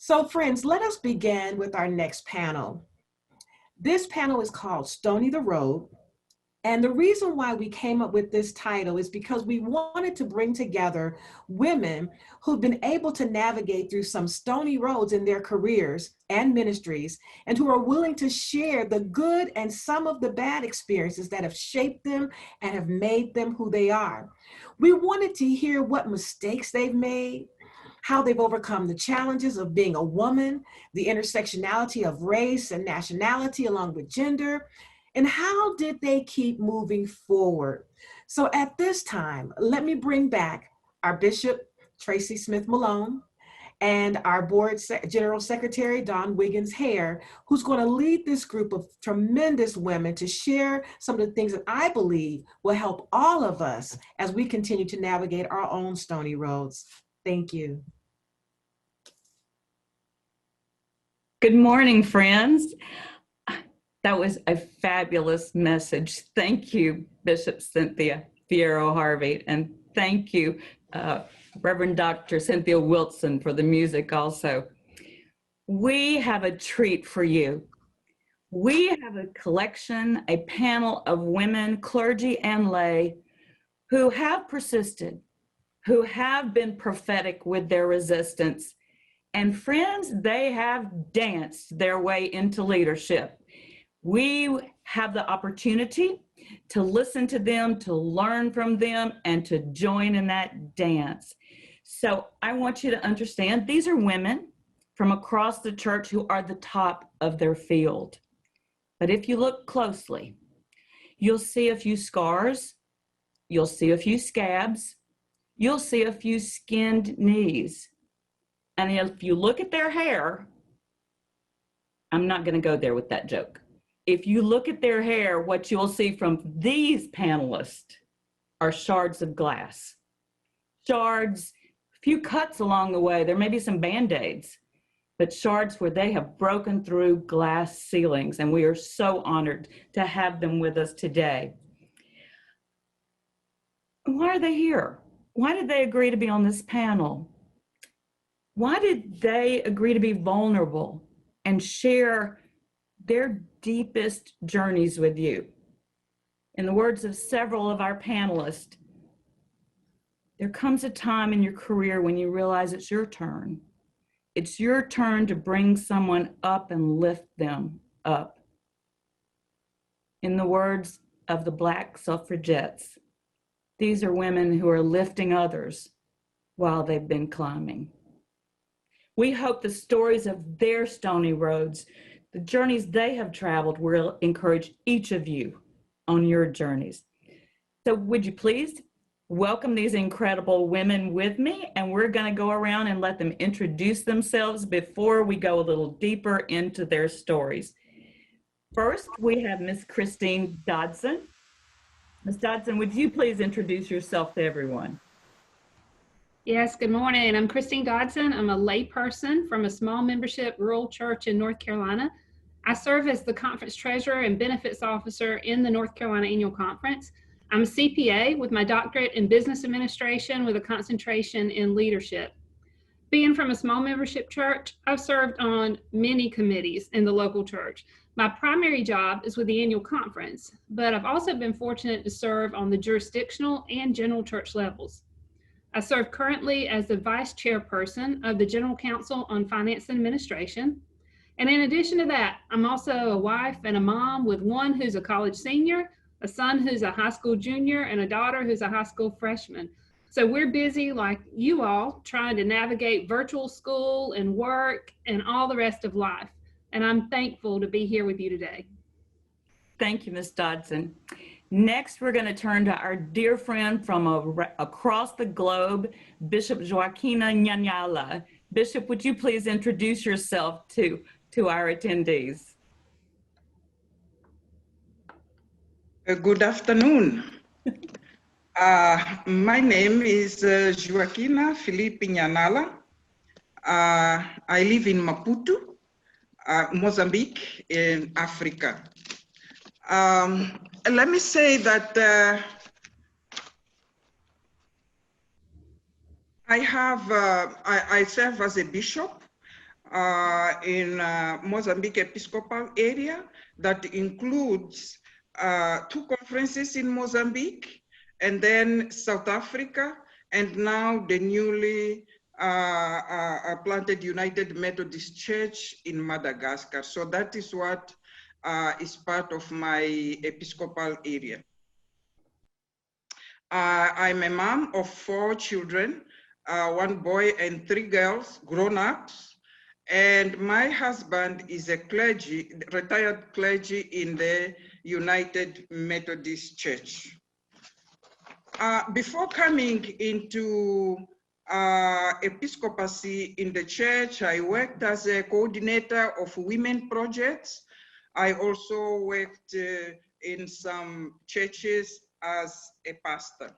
So friends, let us begin with our next panel. This panel is called Stony the Road. And the reason why we came up with this title is because we wanted to bring together women who've been able to navigate through some stony roads in their careers and ministries, and who are willing to share the good and some of the bad experiences that have shaped them and have made them who they are. We wanted to hear what mistakes they've made, how they've overcome the challenges of being a woman, the intersectionality of race and nationality along with gender, and how did they keep moving forward? So at this time, let me bring back our Bishop, Tracy Smith Malone, and our Board General Secretary, Don Wiggins Hare, who's going to lead this group of tremendous women to share some of the things that I believe will help all of us as we continue to navigate our own stony roads. Thank you. Good morning, friends. That was a fabulous message. Thank you, Bishop Cynthia Moore-koikoi, and thank you, Reverend Dr. Cynthia Wilson, for the music also. We have a treat for you. We have a collection, a panel of women, clergy and lay, who have persisted, who have been prophetic with their resistance, and friends, they have danced their way into leadership. We have the opportunity to listen to them, to learn from them, and to join in that dance. So I want you to understand, these are women from across the church who are the top of their field. But if you look closely, you'll see a few scars, you'll see a few scabs, you'll see a few skinned knees. And if you look at their hair, I'm not going to go there with that joke. If you look at their hair, what you'll see from these panelists are shards of glass. Shards, a few cuts along the way. There may be some Band-Aids, but shards where they have broken through glass ceilings, and we are so honored to have them with us today. Why are they here? Why did they agree to be on this panel? Why did they agree to be vulnerable and share their deepest journeys with you? In the words of several of our panelists, there comes a time in your career when you realize it's your turn. It's your turn to bring someone up and lift them up. In the words of the Black suffragettes, these are women who are lifting others while they've been climbing. We hope the stories of their stony roads, the journeys they have traveled, will encourage each of you on your journeys. So would you please welcome these incredible women with me, and we're going to go around and let them introduce themselves before we go a little deeper into their stories. First, we have Miss Christine Dodson. Ms. Dodson, would you please introduce yourself to everyone? Yes, good morning. I'm Christine Dodson. I'm a layperson from a small membership rural church in North Carolina. I serve as the conference treasurer and benefits officer in the North Carolina Annual Conference. I'm a CPA with my doctorate in business administration with a concentration in leadership. Being from a small membership church, I've served on many committees in the local church. My primary job is with the annual conference, but I've also been fortunate to serve on the jurisdictional and general church levels. I serve currently as the vice chairperson of the General Council on Finance and Administration. And in addition to that, I'm also a wife and a mom with one who's a college senior, a son who's a high school junior, and a daughter who's a high school freshman. So we're busy, like you all, trying to navigate virtual school and work and all the rest of life. And I'm thankful to be here with you today. Thank you, Ms. Dodson. Next, we're going to turn to our dear friend from across the globe, Bishop Joaquina Nhanala. Bishop, would you please introduce yourself to our attendees? Good afternoon. My name is Joaquina Nhanala. I live in Maputo, Mozambique, in Africa. Let me say that I serve as a bishop in Mozambique Episcopal area that includes 2 conferences in Mozambique, and then South Africa, and now the newly planted United Methodist Church in Madagascar. So that is what is part of my Episcopal area. I'm a mom of 4 children, 1 boy and 3 girls, grown-ups. And my husband is a retired clergy in the United Methodist Church. Before coming into episcopacy in the church, I worked as a coordinator of women projects. I also worked in some churches as a pastor.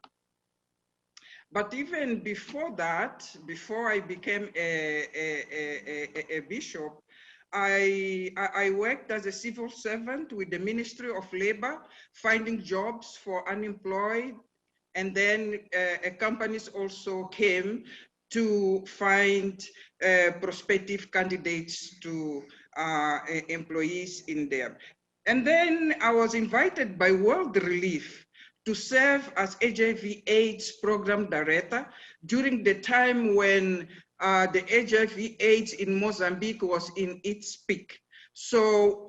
But even before that, before I became a bishop, I worked as a civil servant with the Ministry of Labor, finding jobs for unemployed. And then companies also came to find prospective candidates to employees in there. And then I was invited by World Relief to serve as HIV/AIDS program director during the time when the HIV/AIDS in Mozambique was in its peak. So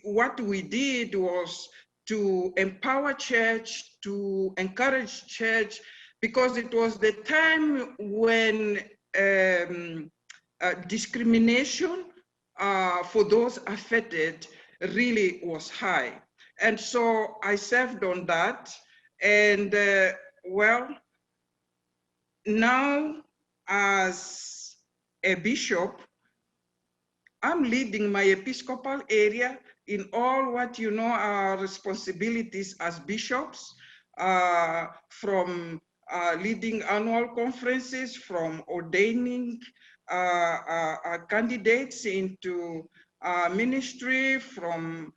what we did was to empower church, to encourage church, because it was the time when discrimination for those affected really was high. And so I served on that. And well, now as a bishop, I'm leading my episcopal area in all what you know are responsibilities as bishops, from leading annual conferences, from ordaining candidates into ministry, from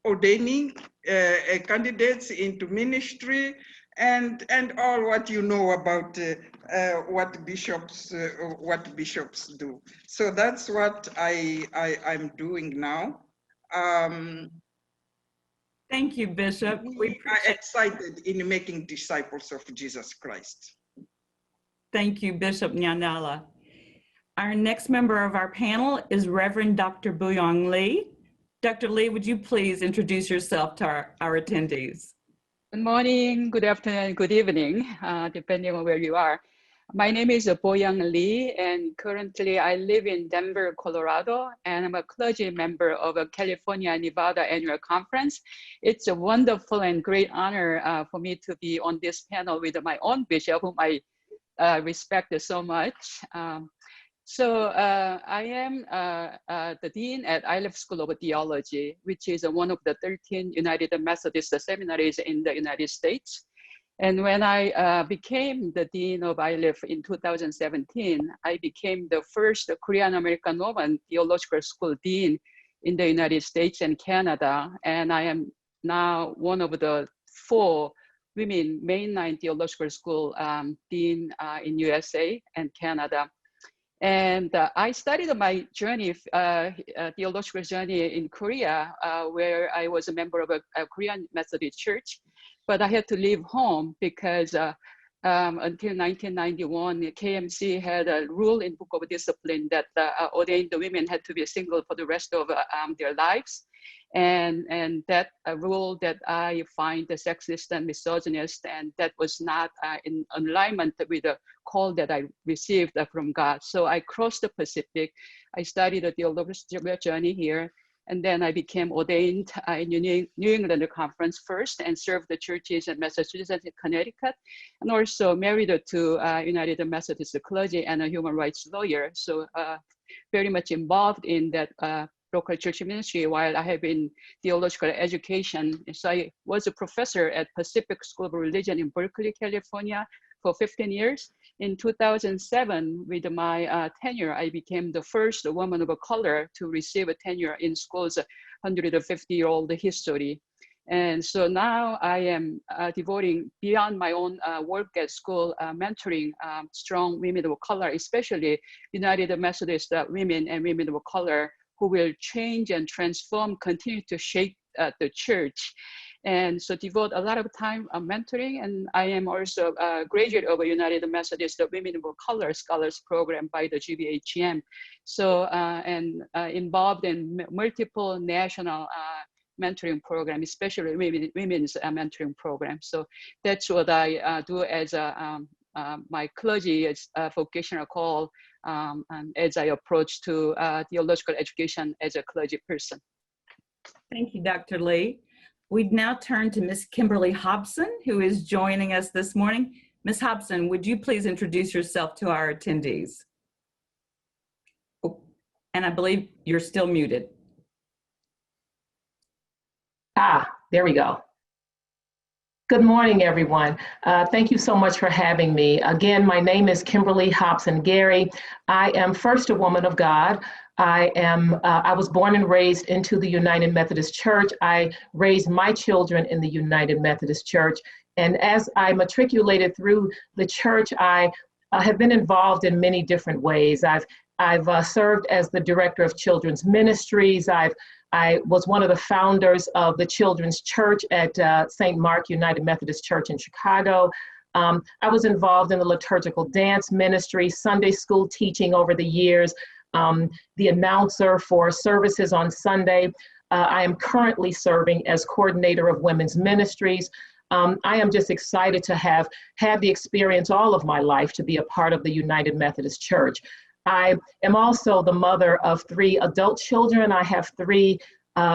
ordaining candidates into ministry, and all what you know about what bishops do. So that's what I'm doing now. Thank you, Bishop. We are excited in making disciples of Jesus Christ. Thank you, Bishop Nhanala. Our next member of our panel is Reverend Dr. Boyung Lee. Dr. Lee, would you please introduce yourself to our attendees? Good morning, good afternoon, good evening, depending on where you are. My name is Boyung Lee, and currently I live in Denver, Colorado, and I'm a clergy member of a California, Nevada annual conference. It's a wonderful and great honor for me to be on this panel with my own bishop, whom I respect so much. So I am the dean at ILEF School of Theology, which is one of the 13 United Methodist seminaries in the United States. And when I became the dean of ILEF in 2017, I became the first Korean American woman theological school dean in the United States and Canada. And I am now one of the 4 women mainline theological school dean in USA and Canada. And I started my journey, theological journey in Korea, where I was a member of a Korean Methodist Church, but I had to leave home because until 1991, KMC had a rule in Book of Discipline that ordained the women had to be single for the rest of their lives. And that a rule that I find sexist and misogynist, and that was not in alignment with the call that I received from God. So I crossed the Pacific. I studied the theological journey here, and then I became ordained in New England Conference first, and served the churches in Massachusetts and Connecticut, and also married to United Methodist clergy and a human rights lawyer. So very much involved in that local church ministry while I have been theological education. So I was a professor at Pacific School of Religion in Berkeley, California for 15 years. In 2007, with my tenure, I became the first woman of color to receive a tenure in school's 150-year-old history. And so now I am devoting beyond my own work at school, mentoring strong women of color, especially United Methodist women and women of color who will change and transform, continue to shape the church. And so devote a lot of time mentoring. And I am also a graduate of a United Methodist Women of Color Scholars Program by the GBHM. So, involved in multiple national mentoring program, especially women's mentoring program. So that's what I do as my clergy vocational call, and as I approach to theological education as a clergy person. Thank you, Dr. Lee. We'd now turn to Ms. Kimberly Hobson, who is joining us this morning. Ms. Hobson, would you please introduce yourself to our attendees? Oh, and I believe you're still muted. There we go. Good morning, everyone. Thank you so much for having me. Again, my name is Kimberly Hobson Gary. I am first a woman of God. I was born and raised into the United Methodist Church. I raised my children in the United Methodist Church. And as I matriculated through the church, I have been involved in many different ways. I've served as the director of children's ministries. I was one of the founders of the Children's Church at St. Mark United Methodist Church in Chicago. I was involved in the liturgical dance ministry, Sunday school teaching over the years, the announcer for services on Sunday. I am currently serving as coordinator of women's ministries. I am just excited to have had the experience all of my life to be a part of the United Methodist Church. I am also the mother of 3 adult children. I have 3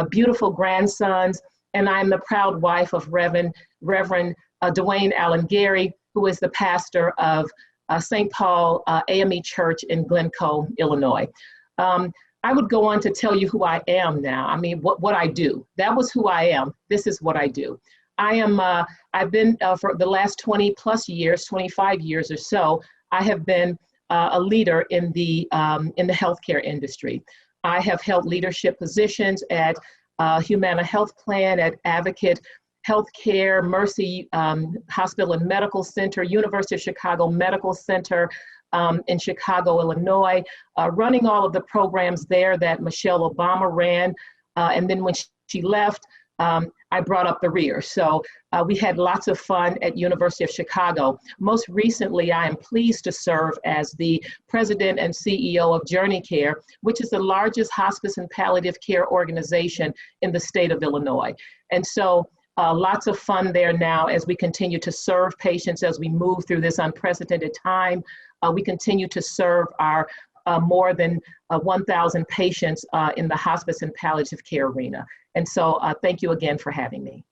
beautiful grandsons, and I'm the proud wife of Reverend Dwayne Allen Gary, who is the pastor of St. Paul AME Church in Glencoe, Illinois. I would go on to tell you who I am now. I mean, what I do. That was who I am. This is what I do. I've been for the last 20 plus years, 25 years or so, I have been a leader in the healthcare industry. I have held leadership positions at Humana Health Plan, at Advocate Healthcare, Mercy Hospital and Medical Center, University of Chicago Medical Center in Chicago, Illinois, running all of the programs there that Michelle Obama ran. And then when she left, I brought up the rear. So we had lots of fun at University of Chicago. Most recently, I am pleased to serve as the president and CEO of Journey Care, which is the largest hospice and palliative care organization in the state of Illinois. And so lots of fun there now as we continue to serve patients as we move through this unprecedented time. We continue to serve our more than 1,000 patients in the hospice and palliative care arena. And so thank you again for having me.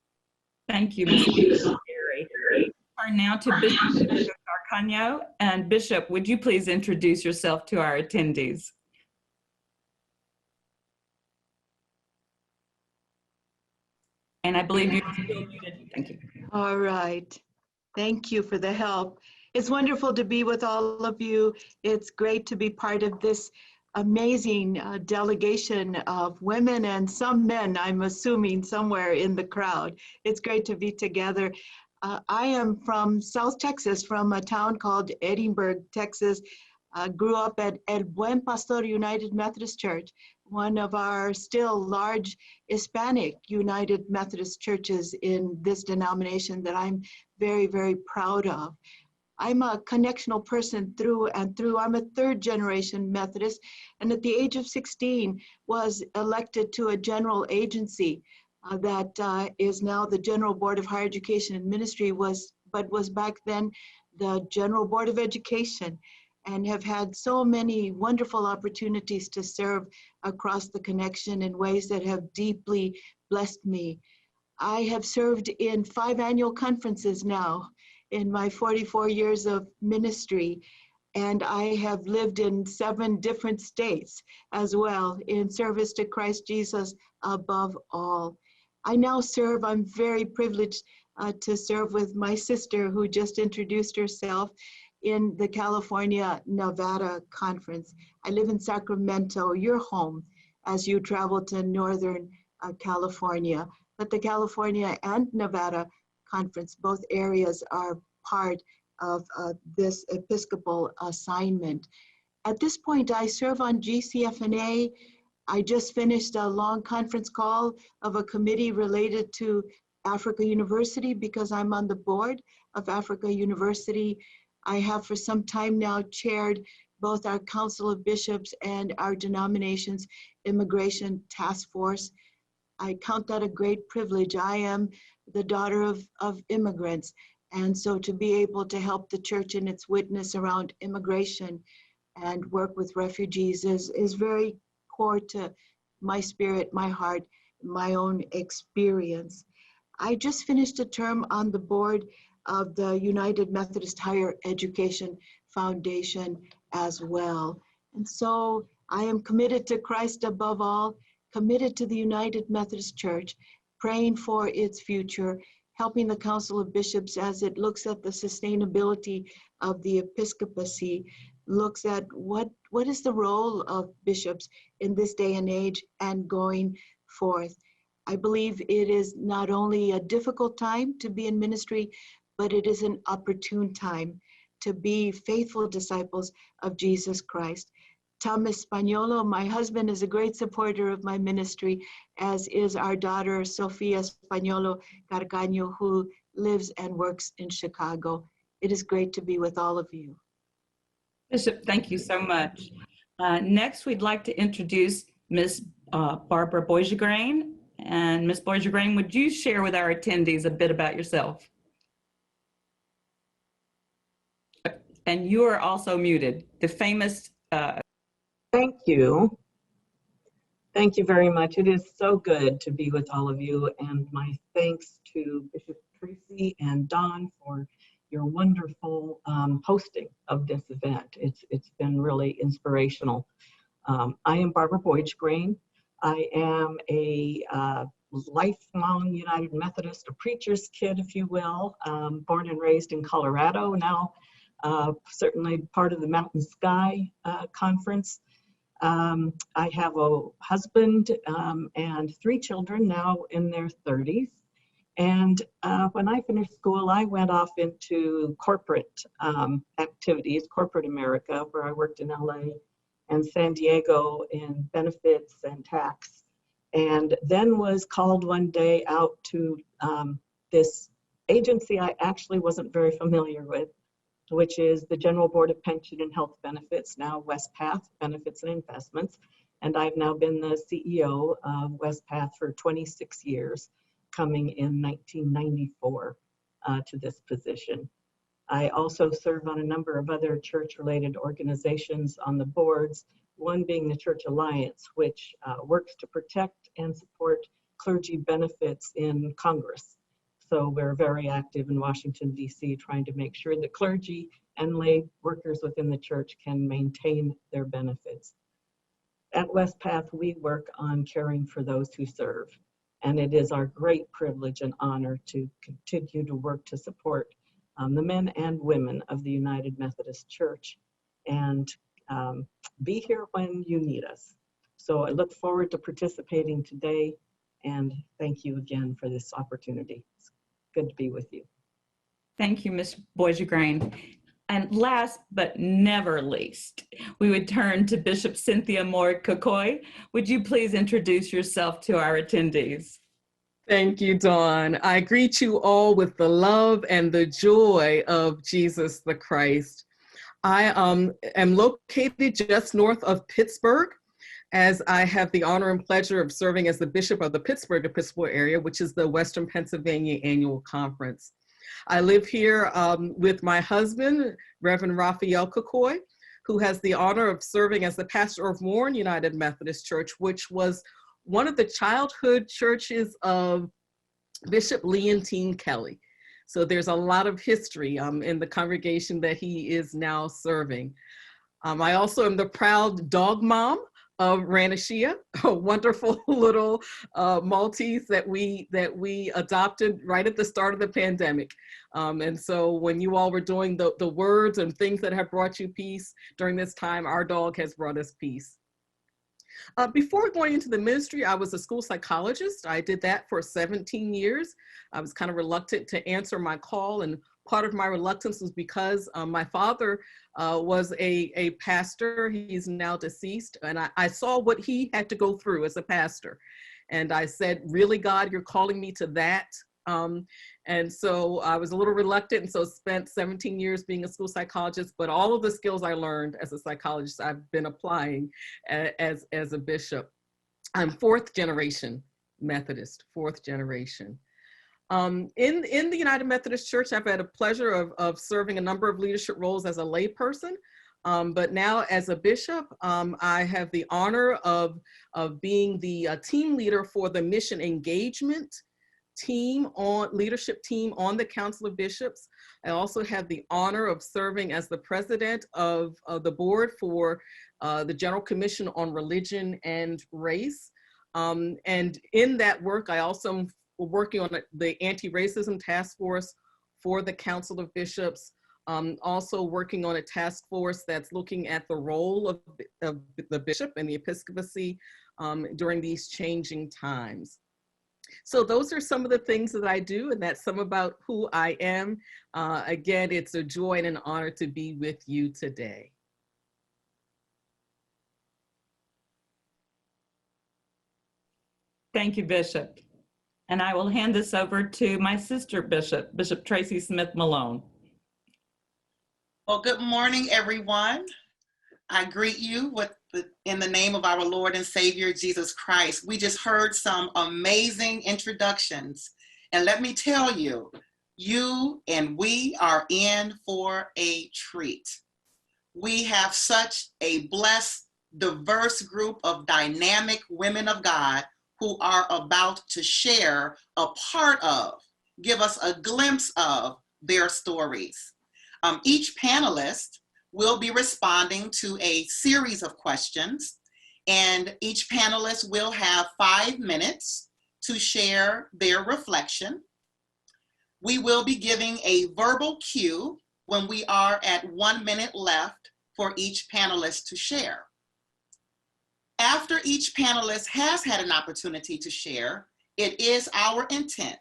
Thank you, Ms. Gary. We turn now to Bishop Minerva Carcaño. And Bishop, would you please introduce yourself to our attendees? And I believe you're still muted. Thank you. All right. Thank you for the help. It's wonderful to be with all of you. It's great to be part of this amazing delegation of women and some men, I'm assuming, somewhere in the crowd. It's great to be together. I am from South Texas, from a town called Edinburgh, Texas. Grew up at El Buen Pastor United Methodist Church, one of our still large Hispanic United Methodist churches in this denomination that I'm very, very proud of. I'm a connectional person through and through. I'm a 3rd generation Methodist, and at the age of 16 was elected to a general agency that is now the General Board of Higher Education and Ministry, but was back then the General Board of Education, and have had so many wonderful opportunities to serve across the connection in ways that have deeply blessed me. I have served in 5 annual conferences now in my 44 years of ministry, and I have lived in 7 different states as well in service to Christ Jesus above all. I now serve, I'm very privileged to serve with my sister who just introduced herself in the California Nevada Conference. I live in Sacramento, your home, as you travel to Northern California. but the California and Nevada Conference, both areas are part of this Episcopal assignment. At this point, I serve on GCFNA. I just finished a long conference call of a committee related to Africa University because I'm on the board of Africa University. I have for some time now chaired both our Council of Bishops and our denomination's Immigration Task Force. I count that a great privilege. I am the daughter of immigrants. And so to be able to help the church in its witness around immigration and work with refugees is very core to my spirit, my heart, my own experience. I just finished a term on the board of the United Methodist Higher Education Foundation as well. And so I am committed to Christ above all, committed to the United Methodist Church, praying for its future, helping the Council of Bishops as it looks at the sustainability of the episcopacy, looks at what is the role of bishops in this day and age and going forth. I believe it is not only a difficult time to be in ministry, but it is an opportune time to be faithful disciples of Jesus Christ. Thomas Spagnolo, my husband, is a great supporter of my ministry, as is our daughter, Sofia Spagnolo Carcaño, who lives and works in Chicago. It is great to be with all of you. Bishop, thank you so much. Next, we'd like to introduce Ms. Barabara Boigegrain. And Ms. Boigegrain, would you share with our attendees a bit about yourself? And you are also muted. The famous... Thank you. Thank you very much. It is so good to be with all of you, and my thanks to Bishop Tracy and Don for your wonderful hosting of this event. It's been really inspirational. I am Barabara Boigegrain. I am a lifelong United Methodist, a preacher's kid, if you will, born and raised in Colorado, now certainly part of the Mountain Sky Conference. I have a husband and 3 children now in their 30s. And when I finished school, I went off into corporate activities, corporate America, where I worked in LA and San Diego in benefits and tax. And then was called one day out to this agency I actually wasn't very familiar with, which is the General Board of Pension and Health Benefits, now WestPath Benefits and Investments. And I've now been the CEO of WestPath for 26 years, coming in 1994 to this position. I also serve on a number of other church-related organizations on the boards, one being the Church Alliance, which works to protect and support clergy benefits in Congress. So we're very active in Washington, D.C., trying to make sure that clergy and lay workers within the church can maintain their benefits. At WestPath, we work on caring for those who serve. And it is our great privilege and honor to continue to work to support the men and women of the United Methodist Church and be here when you need us. So I look forward to participating today, and thank you again for this opportunity. It's good to be with you. Thank you, Ms. Boigegrain. And last but never least, we would turn to Bishop Cynthia Moore-koikoi. Would you please introduce yourself to our attendees? Thank you, Dawn. I greet you all with the love and the joy of Jesus the Christ. I am located just north of Pittsburgh, as I have the honor and pleasure of serving as the Bishop of the Pittsburgh Episcopal area, which is the Western Pennsylvania Annual Conference. I live here with my husband, Reverend Raphael Koikoi, who has the honor of serving as the pastor of Warren United Methodist Church, which was one of the childhood churches of Bishop Leontine Kelly. So there's a lot of history in the congregation that he is now serving. I also am the proud dog mom of Ranishia, a wonderful little Maltese that we adopted right at the start of the pandemic. And so when you all were doing the words and things that have brought you peace during this time, our dog has brought us peace. Before going into the ministry, I was a school psychologist. I did that for 17 years. I was kind of reluctant to answer my call, and part of my reluctance was because my father was a pastor. He's now deceased, and I saw what he had to go through as a pastor. And I said, really, God, you're calling me to that? And so I was a little reluctant, and so spent 17 years being a school psychologist, but all of the skills I learned as a psychologist, I've been applying as a bishop. I'm fourth generation Methodist, fourth generation. In the United Methodist Church, I've had a pleasure of serving a number of leadership roles as a layperson. But now as a bishop, I have the honor of being the team leader for the mission engagement leadership team on the Council of Bishops. I also have the honor of serving as the president of the board for the General Commission on Religion and Race. And in that work, I also am working on the anti-racism task force for the Council of Bishops. Also working on a task force that's looking at the role of the bishop and the episcopacy during these changing times. So those are some of the things that I do, and that's some about who I am. Again, it's a joy and an honor to be with you today. Thank you, Bishop. And I will hand this over to my sister bishop, Bishop Tracy Smith Malone. Well, good morning, everyone. I greet you in the name of our Lord and Savior, Jesus Christ. We just heard some amazing introductions. And let me tell you, you and we are in for a treat. We have such a blessed, diverse group of dynamic women of God who are about to share a part of, give us a glimpse of their stories. Each panelist will be responding to a series of questions, and each panelist will have 5 minutes to share their reflection. We will be giving a verbal cue when we are at 1 minute left for each panelist to share. After each panelist has had an opportunity to share, it is our intent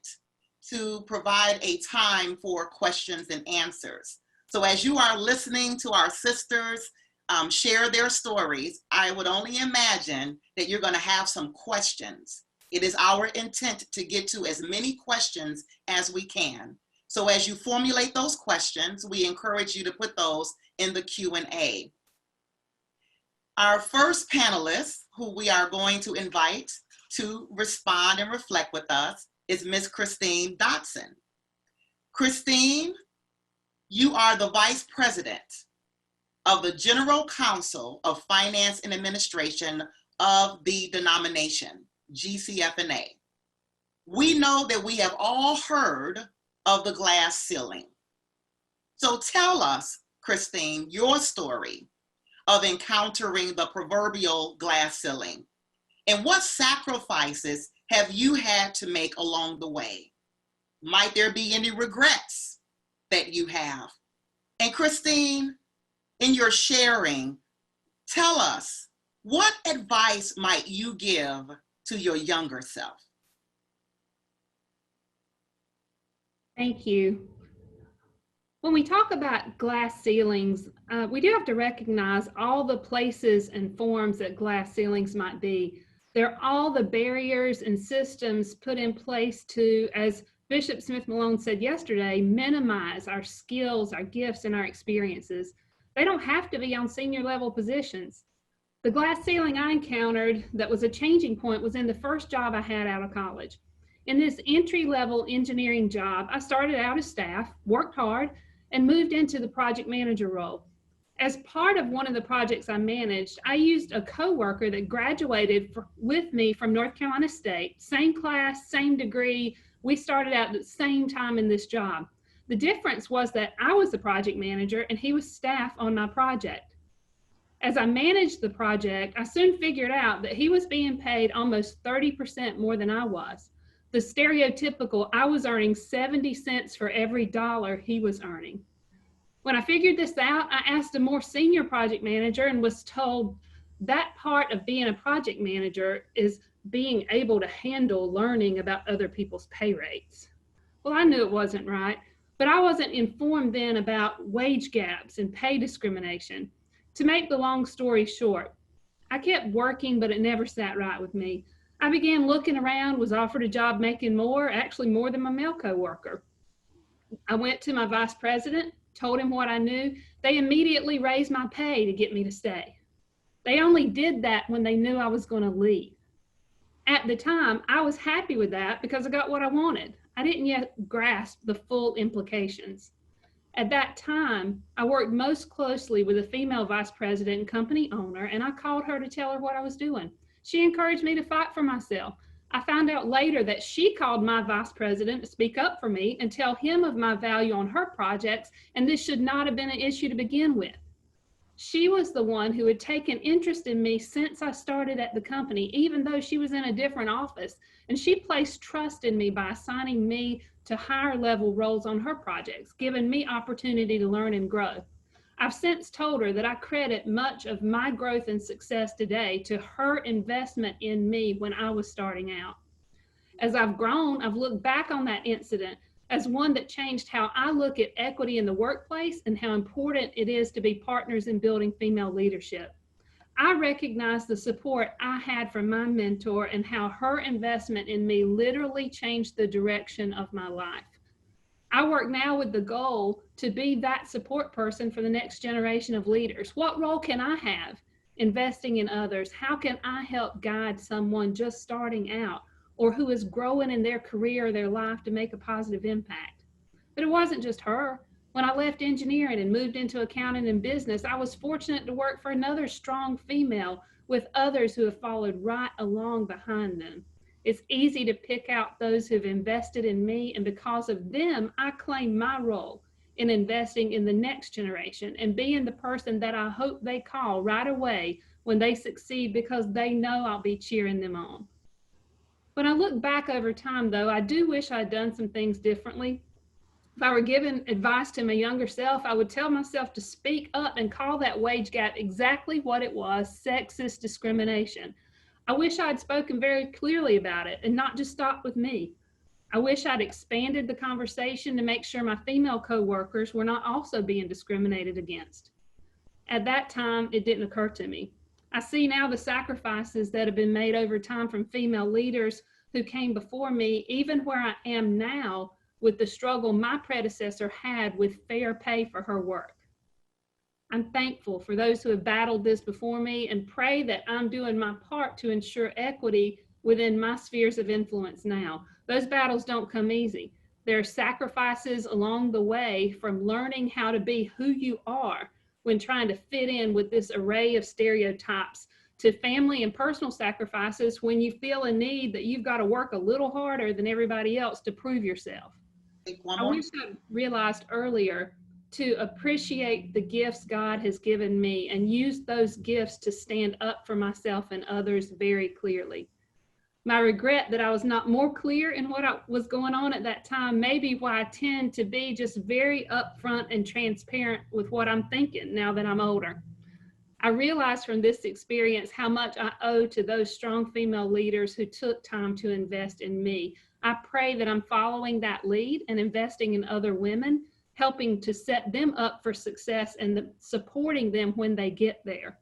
to provide a time for questions and answers. So as you are listening to our sisters share their stories, I would only imagine that you're going to have some questions. It is our intent to get to as many questions as we can. So as you formulate those questions, we encourage you to put those in the Q&A. Our first panelist, who we are going to invite to respond and reflect with us, is Ms. Christine Dodson. Christine, you are the Vice President of the General Counsel of Finance and Administration of the denomination, GCFNA. We know that we have all heard of the glass ceiling. So tell us, Christine, your story of encountering the proverbial glass ceiling, and what sacrifices have you had to make along the way? Might there be any regrets that you have? And Christine, in your sharing, tell us, what advice might you give to your younger self? Thank you. When we talk about glass ceilings, we do have to recognize all the places and forms that glass ceilings might be. They're all the barriers and systems put in place to, as Bishop Smith Malone said yesterday, minimize our skills, our gifts, and our experiences. They don't have to be on senior level positions. The glass ceiling I encountered that was a changing point was in the first job I had out of college. In this entry-level engineering job, I started out as staff, worked hard, and moved into the project manager role. As part of one of the projects I managed, I used a coworker that graduated with me from North Carolina State, same class, same degree. We started out at the same time in this job. The difference was that I was the project manager and he was staff on my project. As I managed the project, I soon figured out that he was being paid almost 30% more than I was. The stereotypical, I was earning 70 cents for every dollar he was earning. When I figured this out, I asked a more senior project manager and was told, that part of being a project manager is being able to handle learning about other people's pay rates. Well, I knew it wasn't right, but I wasn't informed then about wage gaps and pay discrimination. To make the long story short, I kept working, but it never sat right with me. I began looking around, was offered a job making more, actually more than my male coworker. I went to my vice president, told him what I knew. They immediately raised my pay to get me to stay. They only did that when they knew I was going to leave. At the time, I was happy with that because I got what I wanted. I didn't yet grasp the full implications. At that time, I worked most closely with a female vice president and company owner, and I called her to tell her what I was doing. She encouraged me to fight for myself. I found out later that she called my vice president to speak up for me and tell him of my value on her projects, and this should not have been an issue to begin with. She was the one who had taken interest in me since I started at the company, even though she was in a different office, and she placed trust in me by assigning me to higher level roles on her projects, giving me opportunity to learn and grow. I've since told her that I credit much of my growth and success today to her investment in me when I was starting out. As I've grown, I've looked back on that incident as one that changed how I look at equity in the workplace and how important it is to be partners in building female leadership. I recognize the support I had from my mentor and how her investment in me literally changed the direction of my life. I work now with the goal to be that support person for the next generation of leaders. What role can I have investing in others? How can I help guide someone just starting out or who is growing in their career or their life to make a positive impact? But it wasn't just her. When I left engineering and moved into accounting and business, I was fortunate to work for another strong female with others who have followed right along behind them. It's easy to pick out those who've invested in me, and because of them, I claim my role in investing in the next generation and being the person that I hope they call right away when they succeed, because they know I'll be cheering them on. When I look back over time, though, I do wish I'd done some things differently. If I were given advice to my younger self, I would tell myself to speak up and call that wage gap exactly what it was: sexist discrimination. I wish I'd spoken very clearly about it and not just stopped with me. I wish I'd expanded the conversation to make sure my female coworkers were not also being discriminated against. At that time, it didn't occur to me. I see now the sacrifices that have been made over time from female leaders who came before me, even where I am now, with the struggle my predecessor had with fair pay for her work. I'm thankful for those who have battled this before me and pray that I'm doing my part to ensure equity within my spheres of influence now. Those battles don't come easy. There are sacrifices along the way, from learning how to be who you are when trying to fit in with this array of stereotypes, to family and personal sacrifices when you feel a need that you've got to work a little harder than everybody else to prove yourself. I wish I realized earlier to appreciate the gifts God has given me and use those gifts to stand up for myself and others very clearly. My regret that I was not more clear in what was going on at that time may be why I tend to be just very upfront and transparent with what I'm thinking now that I'm older. I realized from this experience how much I owe to those strong female leaders who took time to invest in me. I pray that I'm following that lead and investing in other women, helping to set them up for success and supporting them when they get there.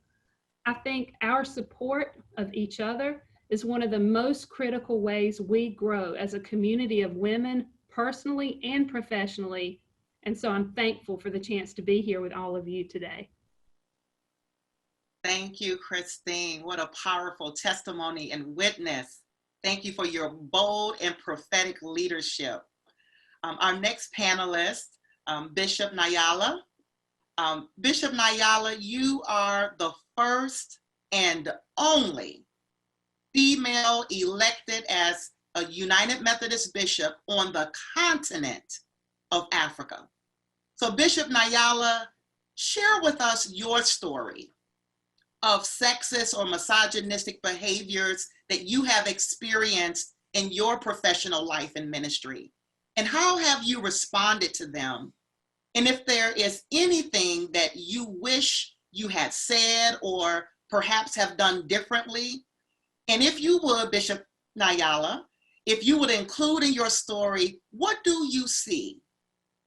I think our support of each other is one of the most critical ways we grow as a community of women, personally and professionally. And so I'm thankful for the chance to be here with all of you today. Thank you, Christine. What a powerful testimony and witness. Thank you for your bold and prophetic leadership. Our next panelist, Bishop Nhanala. Bishop Nhanala, you are the first and only female elected as a United Methodist bishop on the continent of Africa. So Bishop Nhanala, share with us your story of sexist or misogynistic behaviors that you have experienced in your professional life and ministry, and how have you responded to them? And if there is anything that you wish you had said or perhaps have done differently? And if you would, Bishop Nhanala, if you would include in your story, what do you see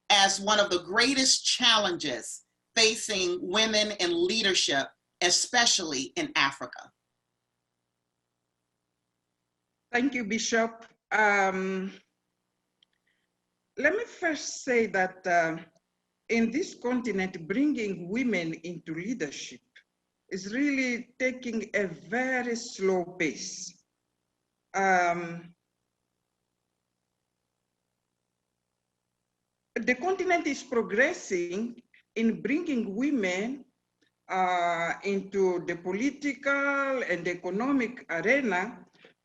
as one of the greatest challenges facing women in leadership, especially in Africa? Thank you, Bishop. Let me first say that in this continent, bringing women into leadership is really taking a very slow pace. The continent is progressing in bringing women into the political and economic arena,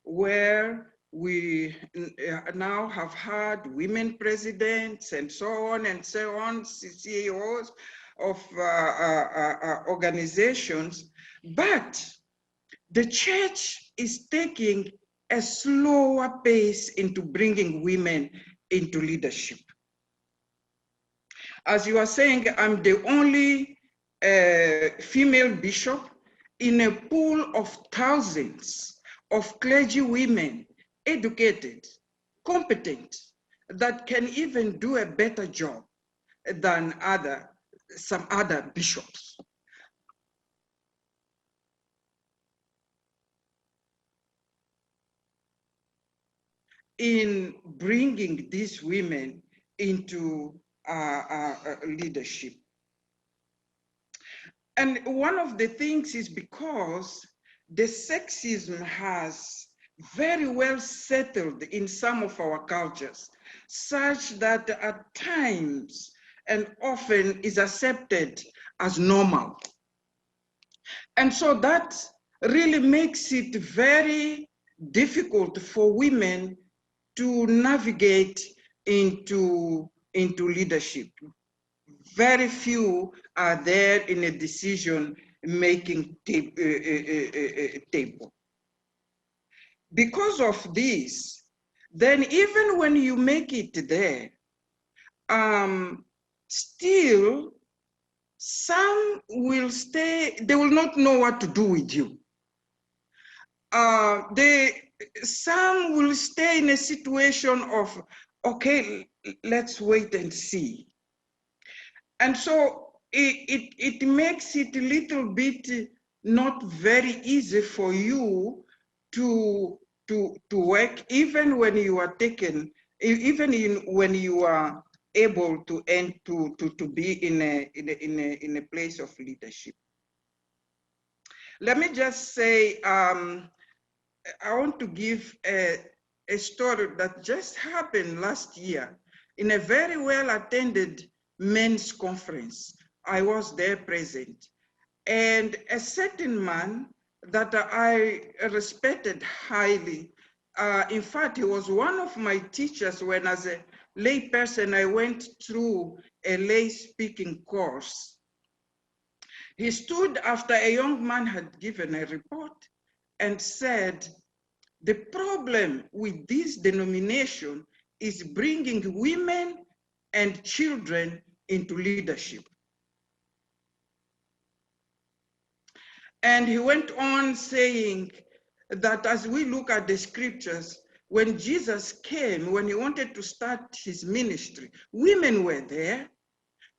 where we now have had women presidents and so on, CEOs of organizations. But the church is taking a slower pace into bringing women into leadership. As you are saying, I'm the only female bishop in a pool of thousands of clergy women, educated, competent, that can even do a better job than some other bishops. In bringing these women into leadership. And one of the things is because the sexism has very well settled in some of our cultures, such that at times and often is accepted as normal. And so that really makes it very difficult for women to navigate into leadership. Very few are there in a decision-making table. Because of this, then even when you make it there, still some will stay, they will not know what to do with you. Some will stay in a situation of, okay, let's wait and see. And so it makes it a little bit not very easy for you to work, even when you are taken, when you are able to be in a place of leadership. Let me just say, I want to give a story that just happened last year in a very well attended men's conference. I was there present, and a certain man that I respected highly, in fact, he was one of my teachers when, as a lay person, I went through a lay speaking course. He stood after a young man had given a report and said, the problem with this denomination is bringing women and children into leadership. And he went on saying that as we look at the scriptures, when Jesus came, when he wanted to start his ministry, women were there,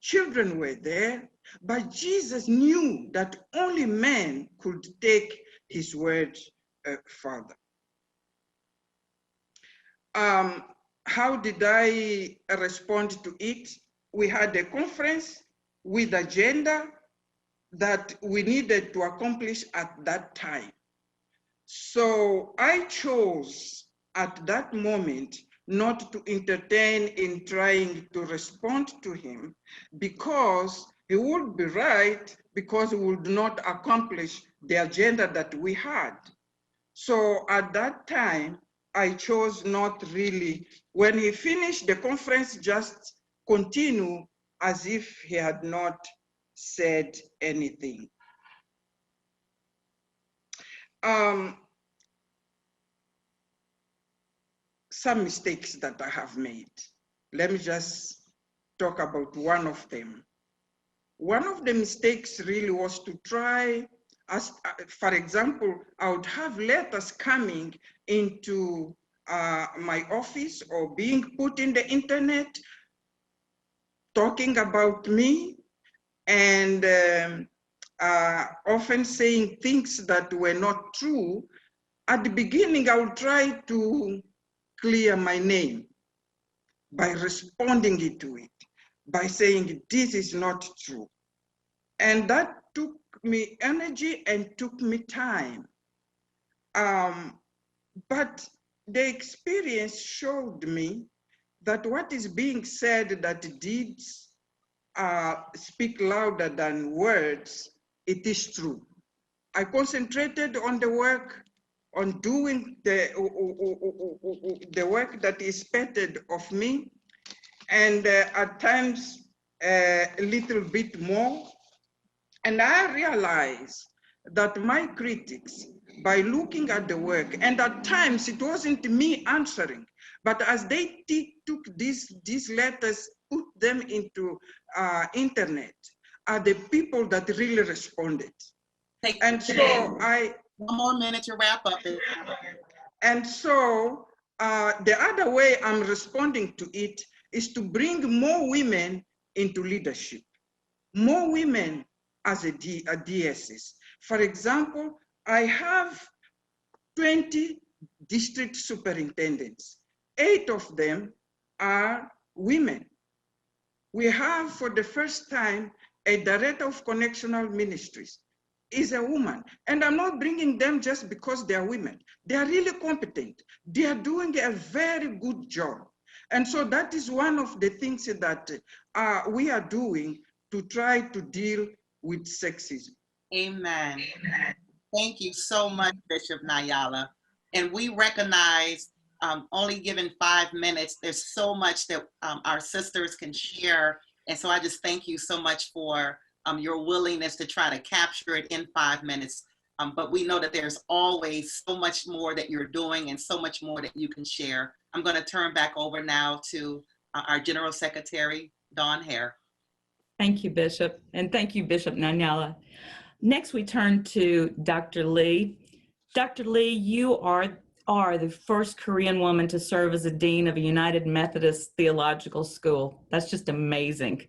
children were there, but Jesus knew that only men could take his word further. How did I respond to it? We had a conference with agenda that we needed to accomplish at that time. So I chose at that moment not to entertain in trying to respond to him, because he would be right, because he would not accomplish the agenda that we had. So at that time, I chose not really. When he finished the conference, just continue as if he had not said anything. Some mistakes that I have made. Let me just talk about one of them. One of the mistakes really was to try as for example, I would have letters coming into my office or being put in the internet talking about me, and often saying things that were not true. At the beginning, I would try to clear my name by responding to it, by saying this is not true. And that took me energy and took me time. But the experience showed me that what is being said, that deeds speak louder than words, it is true. I concentrated on the work, on doing the work that is expected of me, and at times a little bit more. And I realized that my critics, by looking at the work, and at times it wasn't me answering, but as they took these letters, put them into internet, are the people that really responded. And so one more minute to wrap up. And so the other way I'm responding to it is to bring more women into leadership, more women as a DSS. For example, I have 20 district superintendents. 8 of them are women. We have, for the first time, a director of connectional ministries is a woman. And I'm not bringing them just because they are women. They are really competent. They are doing a very good job. And so that is one of the things that we are doing to try to deal with sexism. Amen. Thank you so much, Bishop Nhanala. And we recognize, only given 5 minutes, there's so much that our sisters can share. And so I just thank you so much for your willingness to try to capture it in 5 minutes. But we know that there's always so much more that you're doing and so much more that you can share. I'm going to turn back over now to our General Secretary, Dawn Hare. Thank you, Bishop. And thank you, Bishop Nhanala. Next, we turn to Dr. Lee. Dr. Lee, you are the first Korean woman to serve as a dean of a United Methodist Theological School. That's just amazing.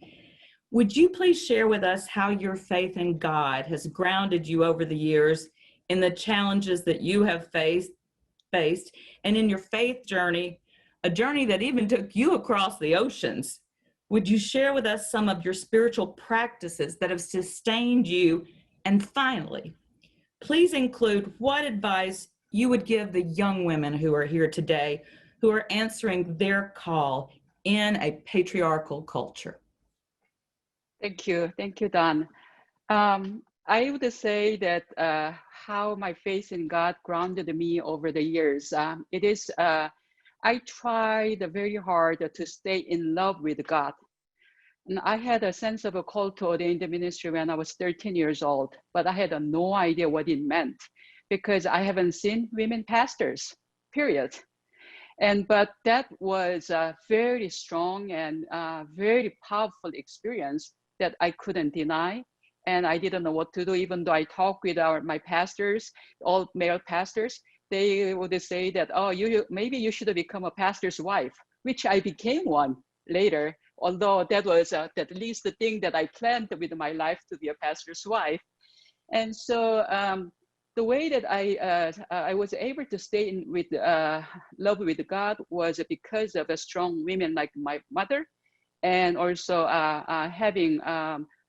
Would you please share with us how your faith in God has grounded you over the years in the challenges that you have faced, and in your faith journey, a journey that even took you across the oceans? Would you share with us some of your spiritual practices that have sustained you? And finally, please include what advice you would give the young women who are here today, who are answering their call in a patriarchal culture. Thank you, Don. I would say that how my faith in God grounded me over the years. It is, I tried very hard to stay in love with God. And I had a sense of a call to ordain the ministry when I was 13 years old, but I had no idea what it meant because I haven't seen women pastors, period. But that was a very strong and very powerful experience that I couldn't deny. And I didn't know what to do, even though I talked with my pastors, all male pastors. They would say that, oh, maybe you should become a pastor's wife, which I became one later, although that was at least the thing that I planned with my life, to be a pastor's wife. And so the way that I was able to stay in with love with God was because of the strong women like my mother, and also having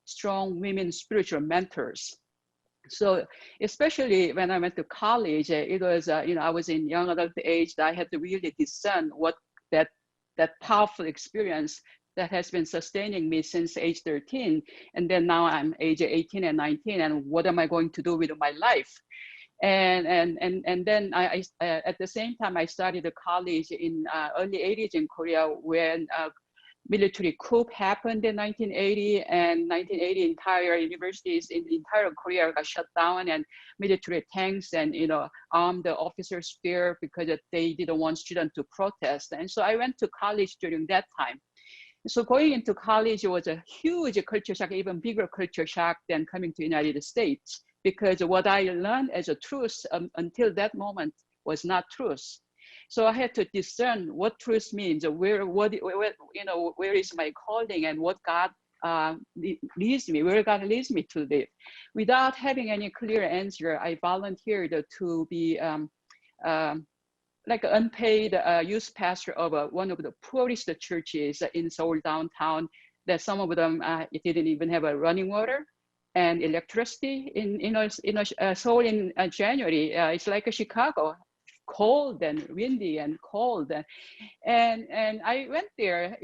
strong women spiritual mentors. So especially when I went to college, it was, I was in young adult age that I had to really discern what that powerful experience that has been sustaining me since age 13. And then now I'm age 18 and 19, and what am I going to do with my life? And then I at the same time, I started a college in early 80s in Korea when military coup happened in 1980, and 1980 entire universities in the entire Korea got shut down, and military tanks and armed officers there because they didn't want students to protest. And so I went to college during that time. So going into college was a huge culture shock, even bigger culture shock than coming to the United States, because what I learned as a truth until that moment was not truth. So I had to discern what truth means, where is my calling, and what God leads me, where God leads me to live. Without having any clear answer, I volunteered to be like an unpaid youth pastor of one of the poorest churches in Seoul downtown, that some of them it didn't even have a running water and electricity. Seoul in January, it's like a Chicago, cold and windy and cold. And I went there,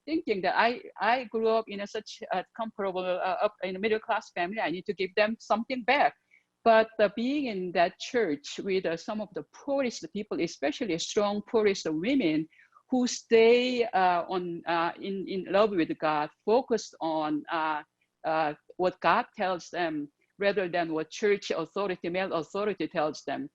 thinking that I grew up in such a comfortable, up in a middle class family. I need to give them something back. But being in that church with some of the poorest people, especially strong poorest women, who stay in love with God, focused on what God tells them rather than what church authority, male authority tells them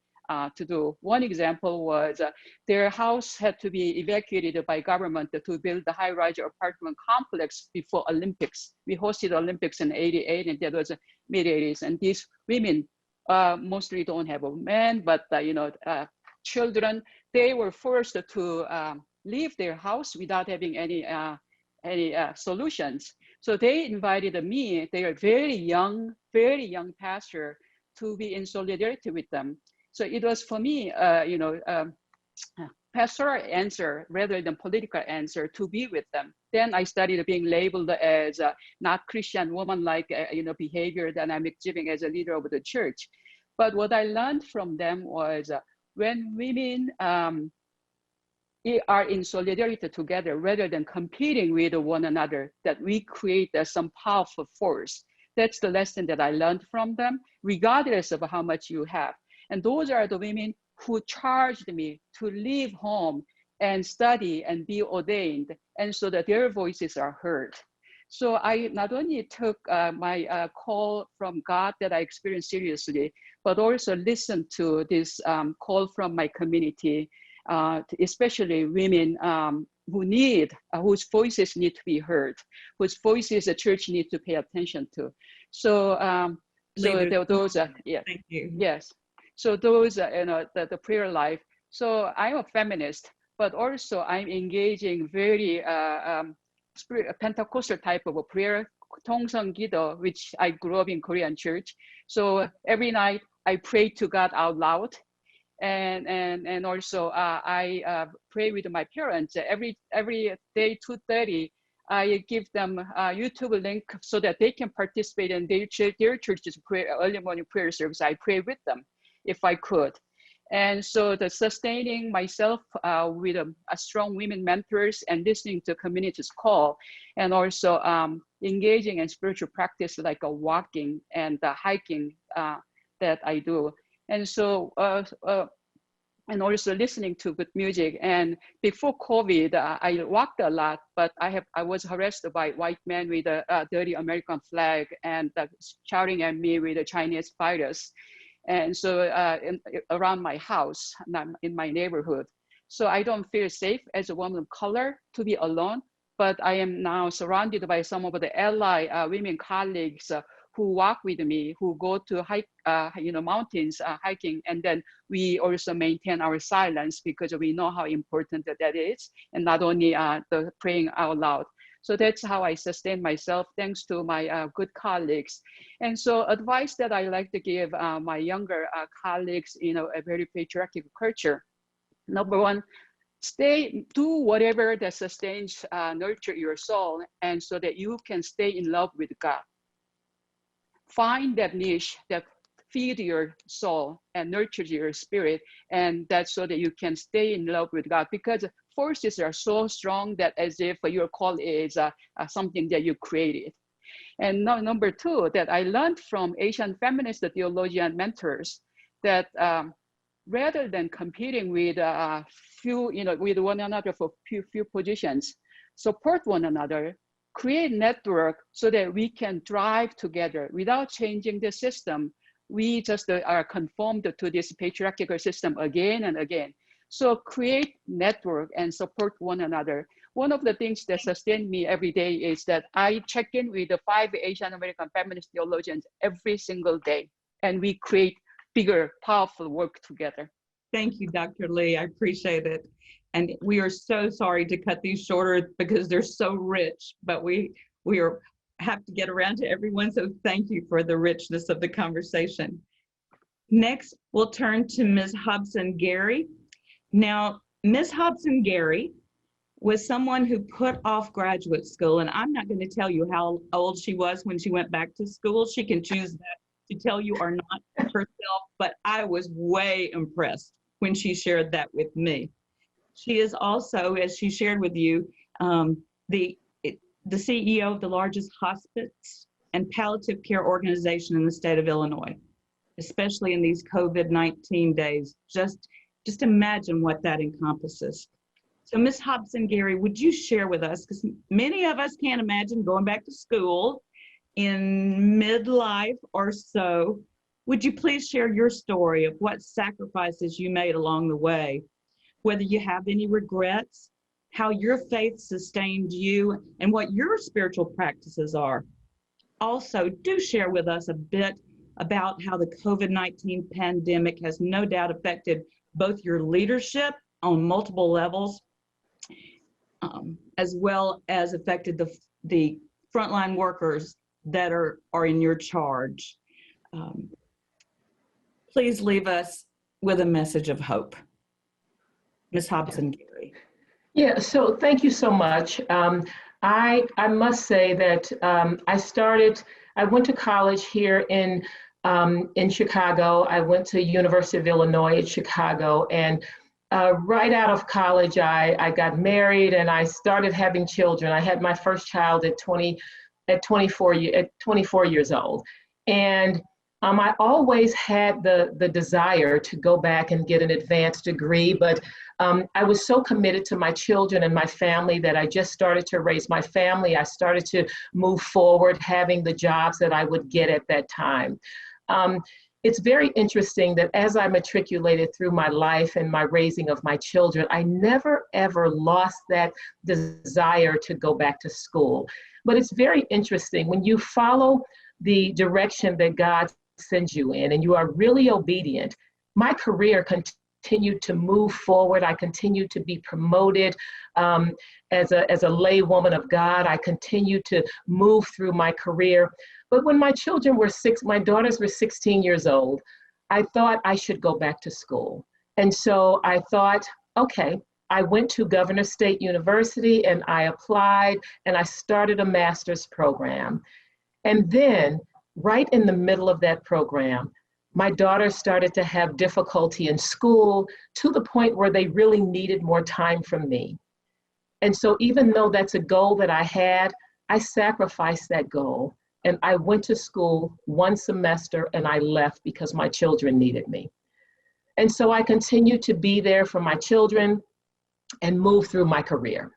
to do. One example was their house had to be evacuated by government to build the high-rise apartment complex before Olympics. We hosted Olympics in '88, and that was mid-'80s. And these women mostly don't have a man, but children. They were forced to leave their house without having any solutions. So they invited me, they are very young pastor, to be in solidarity with them. So it was for me, pastoral answer rather than political answer, to be with them. Then I started being labeled as not Christian woman-like behavior that I'm exhibiting as a leader of the church. But what I learned from them was when women are in solidarity together rather than competing with one another, that we create some powerful force. That's the lesson that I learned from them, regardless of how much you have. And those are the women who charged me to leave home and study and be ordained, and so that their voices are heard. So I not only took my call from God that I experienced seriously, but also listened to this call from my community, especially women whose voices need to be heard, whose voices the church needs to pay attention to. So, those are, yeah. Thank you. Yes. So those are, the prayer life. So I'm a feminist, but also I'm engaging very Pentecostal type of a prayer, 통성기도, which I grew up in Korean church. So every night I pray to God out loud. And also I pray with my parents every day, 2:30. I give them a YouTube link so that they can participate in their church's early morning prayer service. I pray with them if I could. And so the sustaining myself with a strong women mentors and listening to community's call, and also engaging in spiritual practice like walking and hiking that I do. And so, and also listening to good music. And before COVID, I walked a lot, but I was harassed by white men with a dirty American flag and shouting at me with a Chinese virus. And so around my house, in my neighborhood. So I don't feel safe as a woman of color to be alone, but I am now surrounded by some of the ally women colleagues who walk with me, who go to hike, mountains hiking, and then we also maintain our silence because we know how important that is, and not only the praying out loud. So that's how I sustain myself, thanks to my good colleagues. And so advice that I like to give my younger colleagues in a very patriarchal culture. Number one, do whatever that sustains, nurture your soul, and so that you can stay in love with God. Find that niche that feeds your soul and nurtures your spirit, and that's so that you can stay in love with God, because forces are so strong that as if your call is something that you created. And number two, that I learned from Asian feminist theologian mentors, that rather than competing with with one another for few positions, support one another, create network so that we can drive together without changing the system. We just are conformed to this patriarchal system again and again. So create network and support one another. One of the things that sustain me every day is that I check in with the 5 Asian American feminist theologians every single day. and we create bigger, powerful work together. Thank you, Dr. Lee. I appreciate it. And we are so sorry to cut these shorter because they're so rich, but we have to get around to everyone. So thank you for the richness of the conversation. Next, we'll turn to Ms. Hobson Gary. Now, Ms. Hobson Gary was someone who put off graduate school, and I'm not going to tell you how old she was when she went back to school. She can choose that to tell you or not herself, but I was way impressed when she shared that with me. She is also, as she shared with you, the CEO of the largest hospice and palliative care organization in the state of Illinois, especially in these COVID-19 days. Just imagine what that encompasses. So Ms. Hobson Gary, would you share with us, because many of us can't imagine going back to school in midlife or so. Would you please share your story of what sacrifices you made along the way, whether you have any regrets, how your faith sustained you, and what your spiritual practices are. Also, do share with us a bit about how the COVID-19 pandemic has no doubt affected both your leadership on multiple levels, as well as affected the frontline workers that are in your charge. Please leave us with a message of hope. Ms. Hobson Gary. Yeah, so thank you so much. I must say that I went to college here in Chicago. I went to University of Illinois at Chicago, and right out of college, I got married and I started having children. I had my first child at 24 years old. And I always had the desire to go back and get an advanced degree, but I was so committed to my children and my family that I just started to raise my family. I started to move forward, having the jobs that I would get at that time. It's very interesting that as I matriculated through my life and my raising of my children, I never, ever lost that desire to go back to school. But it's very interesting when you follow the direction that God sends you in and you are really obedient. My career continued to move forward. I continued to be promoted as a lay woman of God. I continued to move through my career. But when my children were my daughters were 16 years old, I thought I should go back to school. And so I thought, okay, I went to Governor State University and I applied and I started a master's program. And then right in the middle of that program, my daughters started to have difficulty in school to the point where they really needed more time from me. And so even though that's a goal that I had, I sacrificed that goal. And I went to school one semester and I left because my children needed me. And so I continued to be there for my children and move through my career.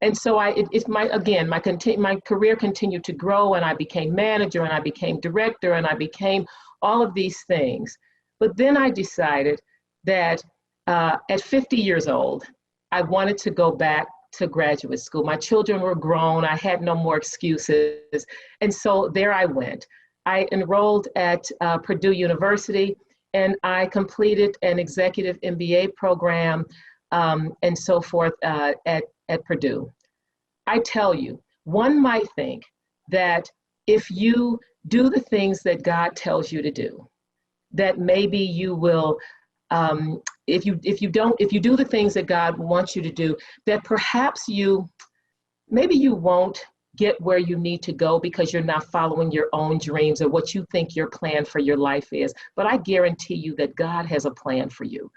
And so my career continued to grow, and I became manager and I became director and I became all of these things. But then I decided that at 50 years old, I wanted to go back to graduate school. My children were grown. I had no more excuses. And so there I went. I enrolled at Purdue University and I completed an executive MBA program and so forth at Purdue. I tell you, one might think that if you do the things that God tells you to do, that maybe you will, if you do the things that God wants you to do, that perhaps maybe you won't get where you need to go because you're not following your own dreams or what you think your plan for your life is. But I guarantee you that God has a plan for you.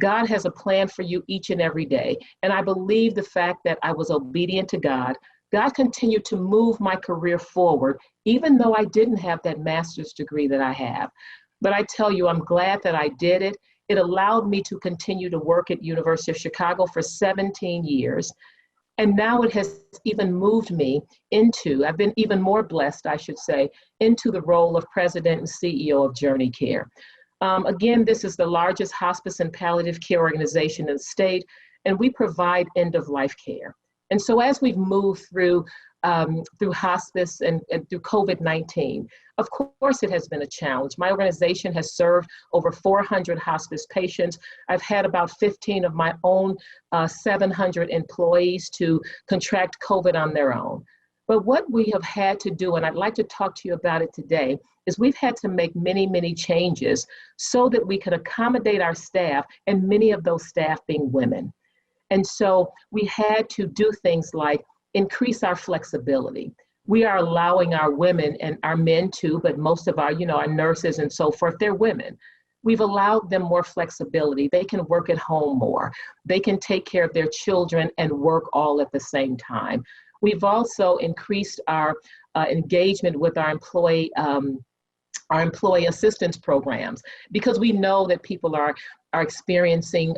God has a plan for you each and every day. And I believe the fact that I was obedient to God, God continued to move my career forward, even though I didn't have that master's degree that I have. But I tell you, I'm glad that I did it. It allowed me to continue to work at University of Chicago for 17 years. And now it has even moved me I've been even more blessed, I should say, into the role of president and CEO of Journey Care. Again, this is the largest hospice and palliative care organization in the state, and we provide end-of-life care. And so as we've moved through through hospice and through COVID-19. Of course, it has been a challenge. My organization has served over 400 hospice patients. I've had about 15 of my own 700 employees to contract COVID on their own. But what we have had to do, and I'd like to talk to you about it today, is we've had to make many, many changes so that we could accommodate our staff, and many of those staff being women. And so we had to do things like increase our flexibility. We are allowing our women, and our men too, but most of our, our nurses and so forth, they're women. We've allowed them more flexibility. They can work at home more. They can take care of their children and work all at the same time. We've also increased our engagement with our employee assistance programs, because we know that people are experiencing,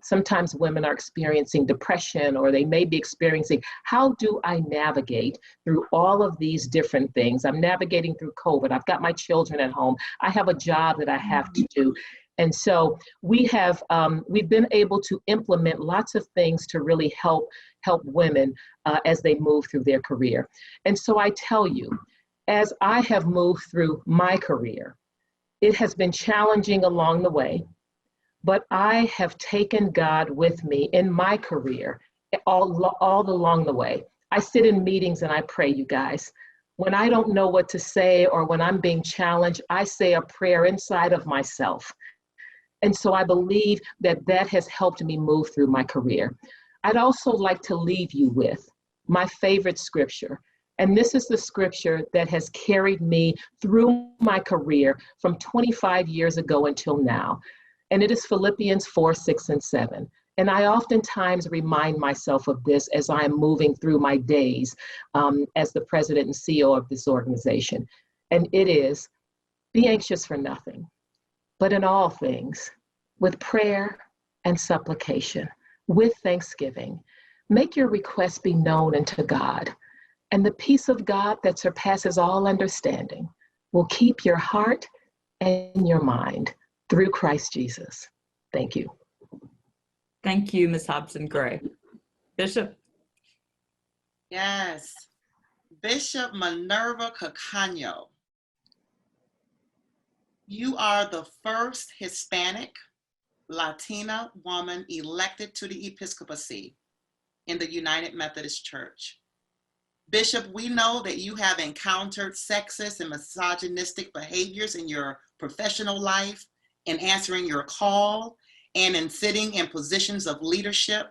sometimes women are experiencing depression, or they may be experiencing, how do I navigate through all of these different things? I'm navigating through COVID. I've got my children at home. I have a job that I have to do. And so we've been able to implement lots of things to really help women as they move through their career. And so I tell you, as I have moved through my career, it has been challenging along the way, but I have taken God with me in my career all along the way. I sit in meetings and I pray, you guys. When I don't know what to say, or when I'm being challenged, I say a prayer inside of myself. And so I believe that that has helped me move through my career. I'd also like to leave you with my favorite scripture. And this is the scripture that has carried me through my career from 25 years ago until now. And it is Philippians 4, 6, and 7. And I oftentimes remind myself of this as I'm moving through my days as the president and CEO of this organization. And it is, be anxious for nothing, but in all things, with prayer and supplication, with thanksgiving, make your requests be known unto God. And the peace of God that surpasses all understanding will keep your heart and your mind through Christ Jesus. Thank you. Thank you, Ms. Hobson-Gray. Bishop? Yes. Bishop Minerva Carcaño, you are the first Hispanic Latina woman elected to the episcopacy in the United Methodist Church. Bishop, we know that you have encountered sexist and misogynistic behaviors in your professional life, in answering your call, and in sitting in positions of leadership,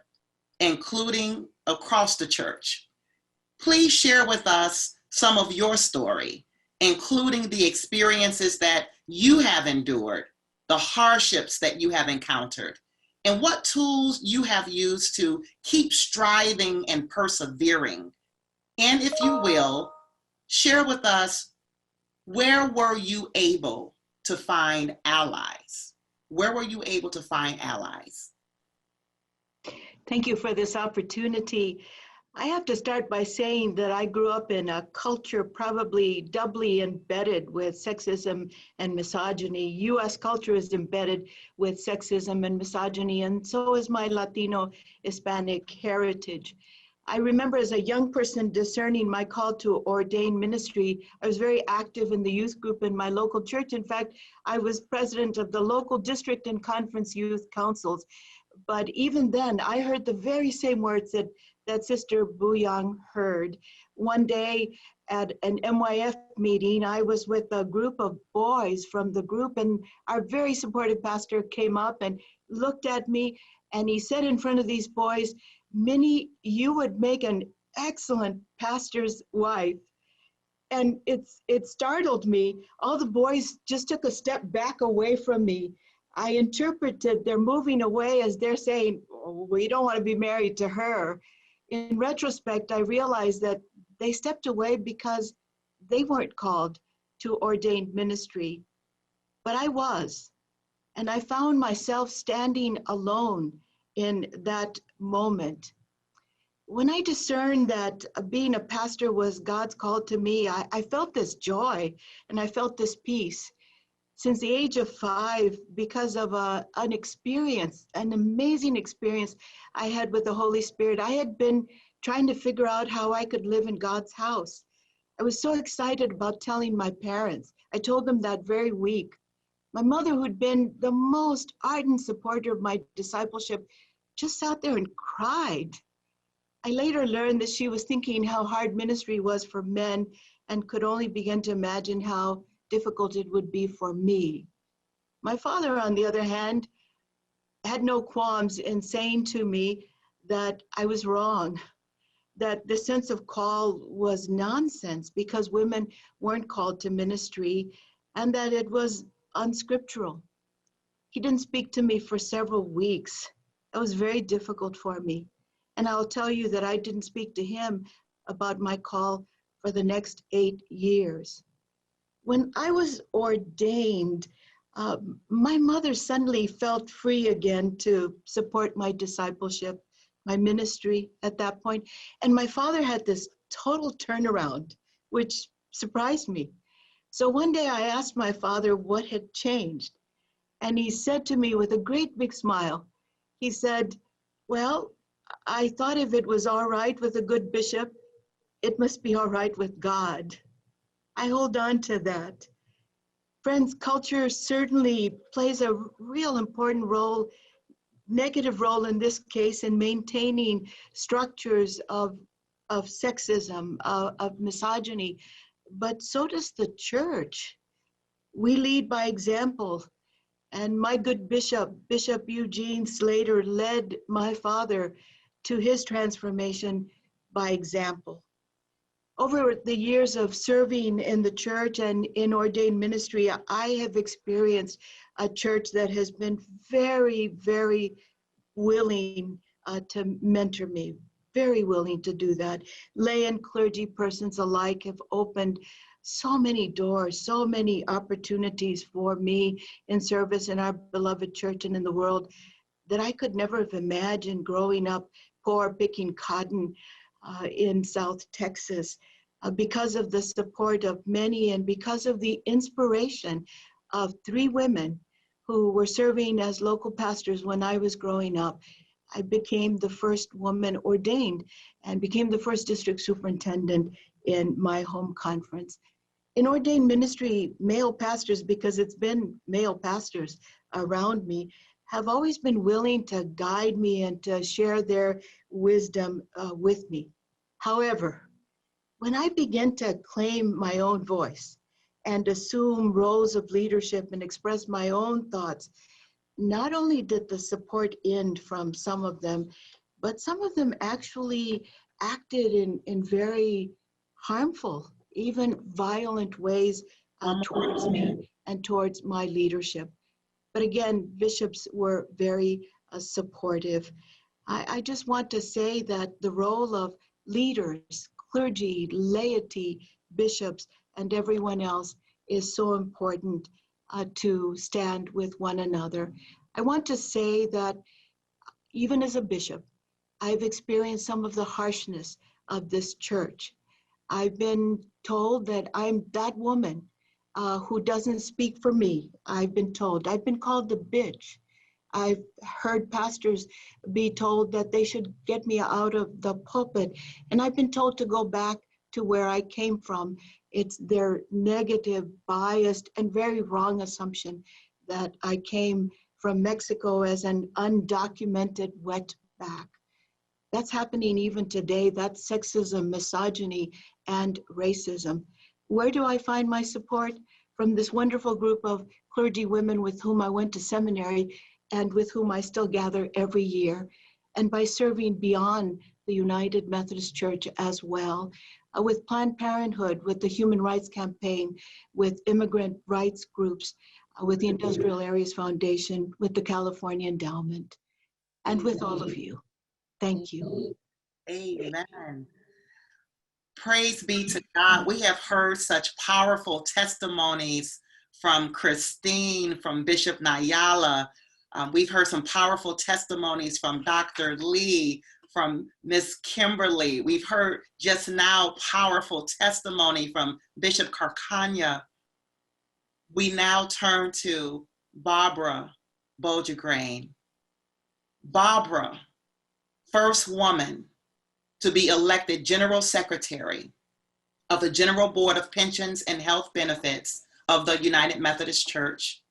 including across the church. Please share with us some of your story, including the experiences that you have endured, the hardships that you have encountered, and what tools you have used to keep striving and persevering. And if you will, share with us, where were you able to find allies? Where were you able to find allies? Thank you for this opportunity. I have to start by saying that I grew up in a culture probably doubly embedded with sexism and misogyny. U.S. culture is embedded with sexism and misogyny, and so is my Latino Hispanic heritage. I remember as a young person discerning my call to ordain ministry. I was very active in the youth group in my local church. In fact, I was president of the local district and conference youth councils. But even then, I heard the very same words that Sister Boyung heard. One day at an MYF meeting, I was with a group of boys from the group, and our very supportive pastor came up and looked at me, and he said in front of these boys, "Minnie, you would make an excellent pastor's wife." And it startled me. All the boys just took a step back away from me. I interpreted they're moving away as they're saying, "Oh, we don't want to be married to her." In retrospect, I realized that they stepped away because they weren't called to ordained ministry, but I was. And I found myself standing alone in that moment. When I discerned that being a pastor was God's call to me, I felt this joy and I felt this peace. Since the age of 5, because of an experience, an amazing experience I had with the Holy Spirit, I had been trying to figure out how I could live in God's house. I was so excited about telling my parents. I told them that very week. My mother, who'd been the most ardent supporter of my discipleship, just sat there and cried. I later learned that she was thinking how hard ministry was for men and could only begin to imagine how difficult it would be for me. My father, on the other hand, had no qualms in saying to me that I was wrong, that the sense of call was nonsense because women weren't called to ministry, and that it was unscriptural. He didn't speak to me for several weeks. It was very difficult for me. And I'll tell you that I didn't speak to him about my call for the next 8 years. When I was ordained, my mother suddenly felt free again to support my discipleship, my ministry at that point. And my father had this total turnaround, which surprised me. So one day I asked my father what had changed. And he said to me with a great big smile, he said, well, I thought if it was all right with a good bishop, it must be all right with God. I hold on to that. Friends, culture certainly plays a real important role, negative role in this case, in maintaining structures of sexism, of misogyny, but so does the church. We lead by example. And my good bishop, Bishop Eugene Slater, led my father to his transformation by example. Over the years of serving in the church and in ordained ministry, I have experienced a church that has been very, very willing to mentor me, very willing to do that. Lay and clergy persons alike have opened so many doors, so many opportunities for me in service in our beloved church and in the world that I could never have imagined growing up poor, picking cotton in South Texas, because of the support of many and because of the inspiration of 3 women who were serving as local pastors when I was growing up. I became the first woman ordained and became the first district superintendent in my home conference. In ordained ministry, male pastors, because it's been male pastors around me, have always been willing to guide me and to share their wisdom with me. However, when I began to claim my own voice and assume roles of leadership and express my own thoughts, not only did the support end from some of them, but some of them actually acted in very harmful, even violent ways towards me and towards my leadership. But again, bishops were very supportive. I just want to say that the role of leaders, clergy, laity, bishops, and everyone else is so important to stand with one another. I want to say that even as a bishop, I've experienced some of the harshness of this church. I've been told that I'm that woman who doesn't speak for me. I've been told. I've been called the bitch. I've heard pastors be told that they should get me out of the pulpit. And I've been told to go back to where I came from. It's their negative, biased, and very wrong assumption that I came from Mexico as an undocumented wetback. That's happening even today. That's sexism, misogyny, and racism. Where do I find my support? From this wonderful group of clergy women with whom I went to seminary and with whom I still gather every year, and by serving beyond the United Methodist Church as well, with Planned Parenthood, with the Human Rights Campaign, with immigrant rights groups, with the Industrial Areas Foundation, with the California Endowment, and with all of you. Thank you. Amen. Praise be to God. We have heard such powerful testimonies from Christine, from Bishop Nhanala. We've heard some powerful testimonies from Dr. Lee, from Miss Kimberly. We've heard just now powerful testimony from Bishop Carcaño. We now turn to Barabara Boigegrain. Barbara, first woman to be elected General Secretary of the General Board of Pensions and Health Benefits of the United Methodist Church,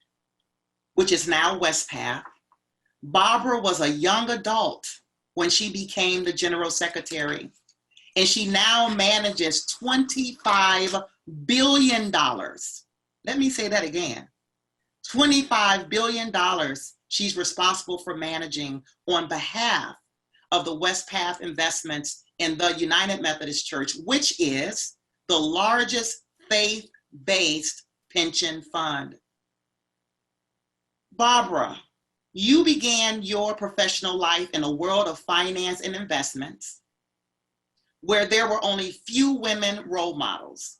which is now Westpath. Barbara was a young adult when she became the General Secretary, and she now manages $25 billion. Let me say that again. $25 billion she's responsible for managing on behalf of the Westpath investments in the United Methodist Church, which is the largest faith-based pension fund. Barbara, you began your professional life in a world of finance and investments where there were only few women role models.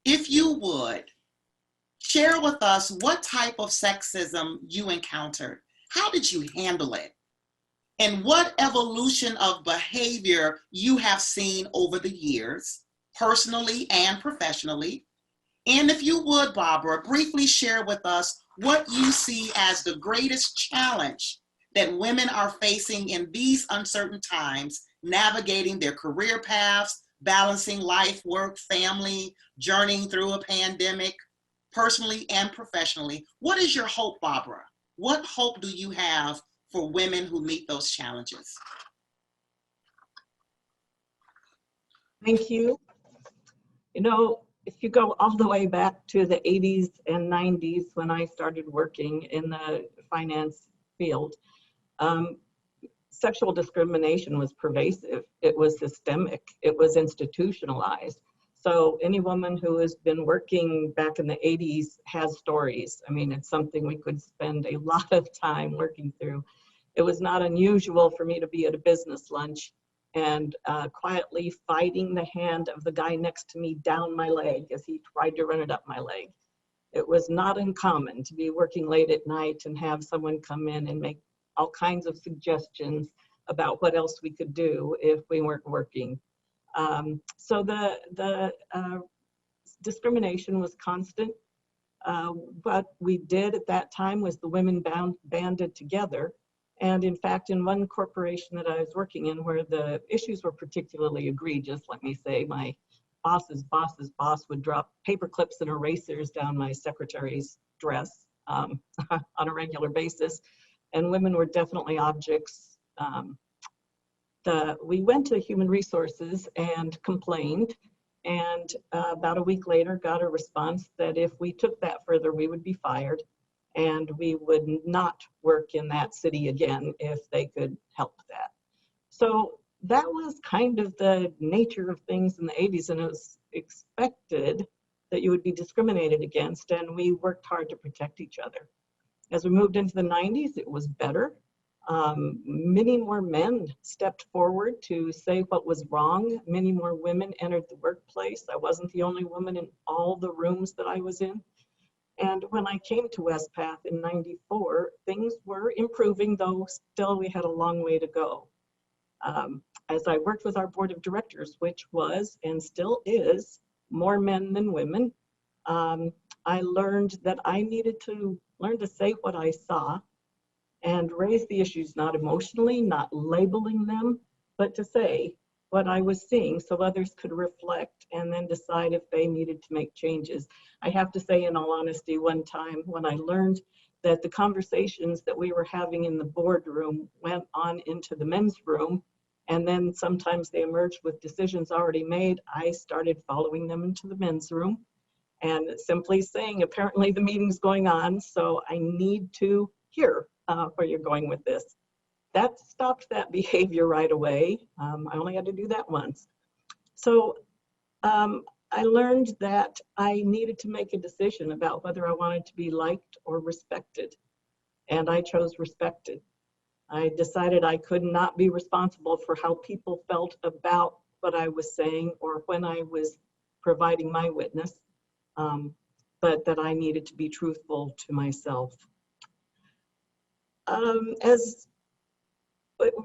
If you would, share with us what type of sexism you encountered. How did you handle it? And what evolution of behavior you have seen over the years, personally and professionally. And if you would, Barbara, briefly share with us what you see as the greatest challenge that women are facing in these uncertain times, navigating their career paths, balancing life, work, family, journeying through a pandemic, personally and professionally. What is your hope, Barbara? What hope do you have for women who meet those challenges? Thank you. You know, if you go all the way back to the 80s and 90s when I started working in the finance field, sexual discrimination was pervasive. It was systemic. It was institutionalized. So any woman who has been working back in the 80s has stories. I mean, it's something we could spend a lot of time working through. It was not unusual for me to be at a business lunch and quietly fighting the hand of the guy next to me down my leg as he tried to run it up my leg. It was not uncommon to be working late at night and have someone come in and make all kinds of suggestions about what else we could do if we weren't working. So the discrimination was constant. What we did at that time was the women banded together. And in fact, in one corporation that I was working in where the issues were particularly egregious, let me say, my boss's boss would drop paper clips and erasers down my secretary's dress on a regular basis. And women were definitely objects. We went to Human Resources and complained, and about a week later got a response that if we took that further, we would be fired and we would not work in that city again if they could help that. So that was kind of the nature of things in the 80s, and it was expected that you would be discriminated against, and we worked hard to protect each other. As we moved into the 90s, it was better. Many more men stepped forward to say what was wrong. Many more women entered the workplace. I wasn't the only woman in all the rooms that I was in. And when I came to Westpath in '94, things were improving, though still we had a long way to go. As I worked with our board of directors, which was and still is more men than women, I learned that I needed to learn to say what I saw and raise the issues, not emotionally, not labeling them, but to say what I was seeing so others could reflect and then decide if they needed to make changes. I have to say, in all honesty, one time when I learned that the conversations that we were having in the boardroom went on into the men's room, and then sometimes they emerged with decisions already made, I started following them into the men's room and simply saying, apparently the meeting's going on, so I need to hear where you're going with this. That stopped that behavior right away. I only had to do that once. So I learned that I needed to make a decision about whether I wanted to be liked or respected, and I chose respected. I decided I could not be responsible for how people felt about what I was saying or when I was providing my witness, but that I needed to be truthful to myself.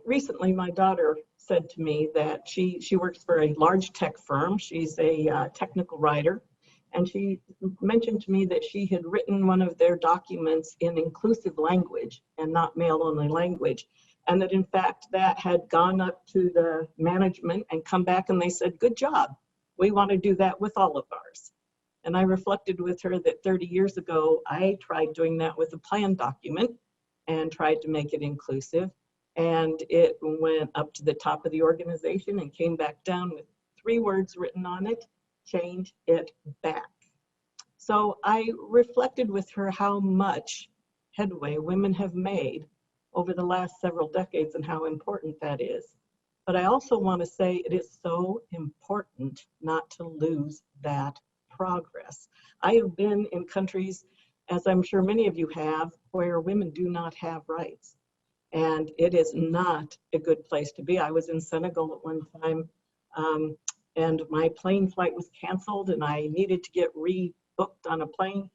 Recently, my daughter said to me that she works for a large tech firm. She's a technical writer, and she mentioned to me that she had written one of their documents in inclusive language and not male-only language. and that in fact that had gone up to the management and come back and they said, good job, we want to do that with all of ours. And I reflected with her that 30 years ago, I tried doing that with a plan document and tried to make it inclusive. And it went up to the top of the organization and came back down with 3 words written on it: change it back. So I reflected with her how much headway women have made over the last several decades and how important that is. But I also want to say it is so important not to lose that progress. I have been in countries, as I'm sure many of you have, where women do not have rights. And it is not a good place to be. I was in Senegal at one time, and my plane flight was canceled and I needed to get rebooked on a plane.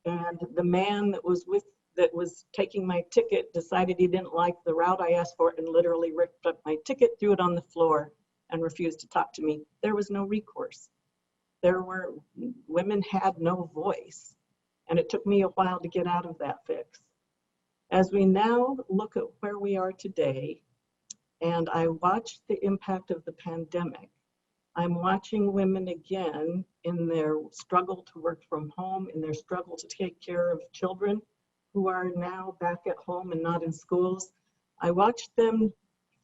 And the man that was taking my ticket decided he didn't like the route I asked for and literally ripped up my ticket, threw it on the floor, and refused to talk to me. There was no recourse. Women had no voice, and it took me a while to get out of that fix. As we now look at where we are today, and I watch the impact of the pandemic, I'm watching women again in their struggle to work from home, in their struggle to take care of children who are now back at home and not in schools. I watch them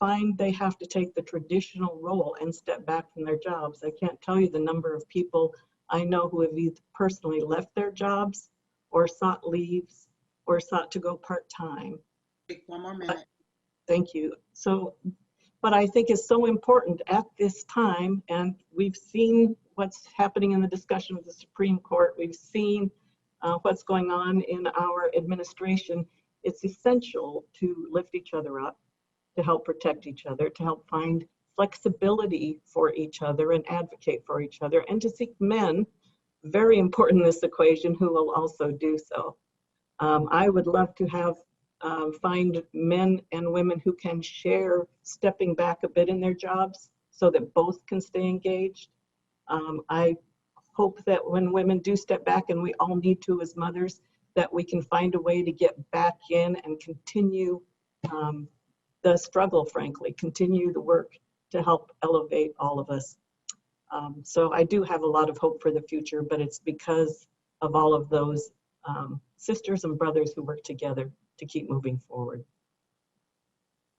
find they have to take the traditional role and step back from their jobs. I can't tell you the number of people I know who have either personally left their jobs or sought leaves or sought to go part-time. One more minute. Thank you. So, but I think it's so important at this time, and we've seen what's happening in the discussion of the Supreme Court. We've seen what's going on in our administration. It's essential to lift each other up, to help protect each other, to help find flexibility for each other and advocate for each other, and to seek men, very important in this equation, who will also do so. I would love to have find men and women who can share stepping back a bit in their jobs so that both can stay engaged. I hope that when women do step back, and we all need to as mothers, that we can find a way to get back in and continue the struggle, frankly, continue the work to help elevate all of us. So I do have a lot of hope for the future, but it's because of all of those sisters and brothers who work together to keep moving forward.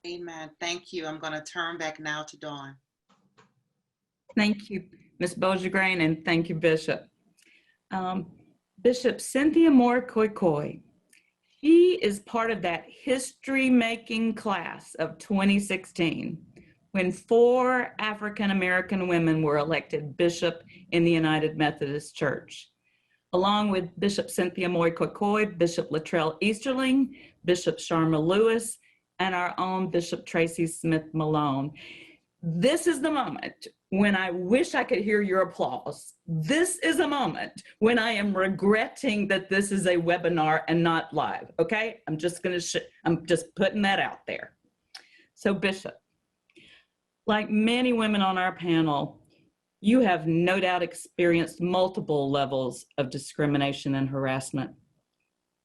Amen. Thank you. I'm going to turn back now to Dawn. Thank you, Ms. Boigegrain, and thank you, Bishop. Bishop Cynthia Moore-koikoi. She is part of that history-making class of 2016, when 4 African-American women were elected bishop in the United Methodist Church. Along with Bishop Cynthia Moore-koikoi, Bishop Latrell Easterling, Bishop Sharma Lewis, and our own Bishop Tracy Smith Malone. This is the moment when I wish I could hear your applause. This is a moment when I am regretting that this is a webinar and not live, okay? I'm just putting that out there. So Bishop, like many women on our panel, you have no doubt experienced multiple levels of discrimination and harassment.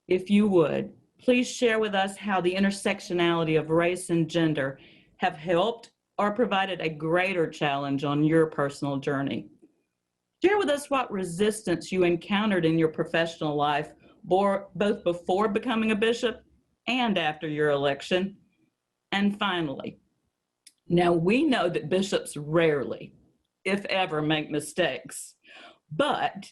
If you would, please share with us how the intersectionality of race and gender have helped or provided a greater challenge on your personal journey. Share with us what resistance you encountered in your professional life, both before becoming a bishop and after your election. And finally, now we know that bishops rarely, if ever, make mistakes. But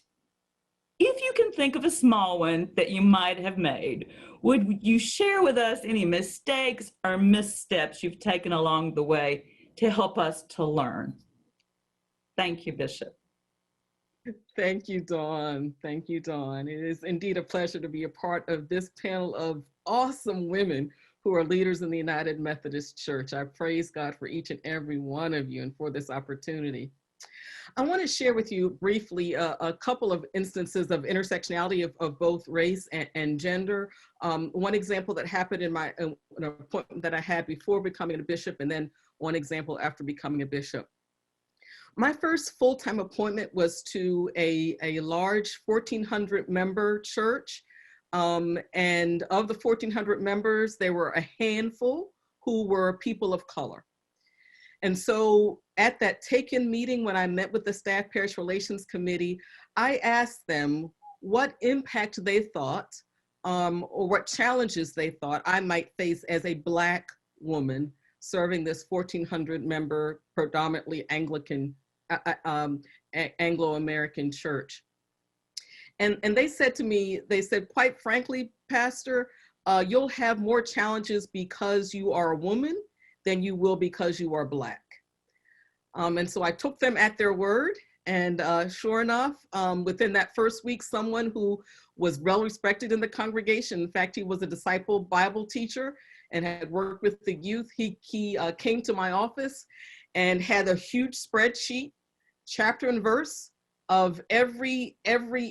if you can think of a small one that you might have made, would you share with us any mistakes or missteps you've taken along the way to help us to learn? Thank you, Bishop. Thank you, Dawn. Thank you, Dawn. It is indeed a pleasure to be a part of this panel of awesome women who are leaders in the United Methodist Church. I praise God for each and every one of you and for this opportunity. I want to share with you briefly a couple of instances of intersectionality of both race and gender. One example that happened in an appointment that I had before becoming a bishop, and then one example after becoming a bishop. My first full-time appointment was to a large 1,400 member church. And of the 1,400 members, there were a handful who were people of color. And so at that take-in meeting, when I met with the Staff Parish Relations Committee, I asked them what impact they thought or what challenges they thought I might face as a Black woman serving this 1,400 member, predominantly Anglican, Anglo-American church. And they said to me, they said, quite frankly, Pastor, you'll have more challenges because you are a woman than you will because you are Black. And so I took them at their word. And sure enough, within that first week, someone who was well respected in the congregation, in fact, he was a disciple Bible teacher and had worked with the youth, he came to my office and had a huge spreadsheet, chapter and verse, of every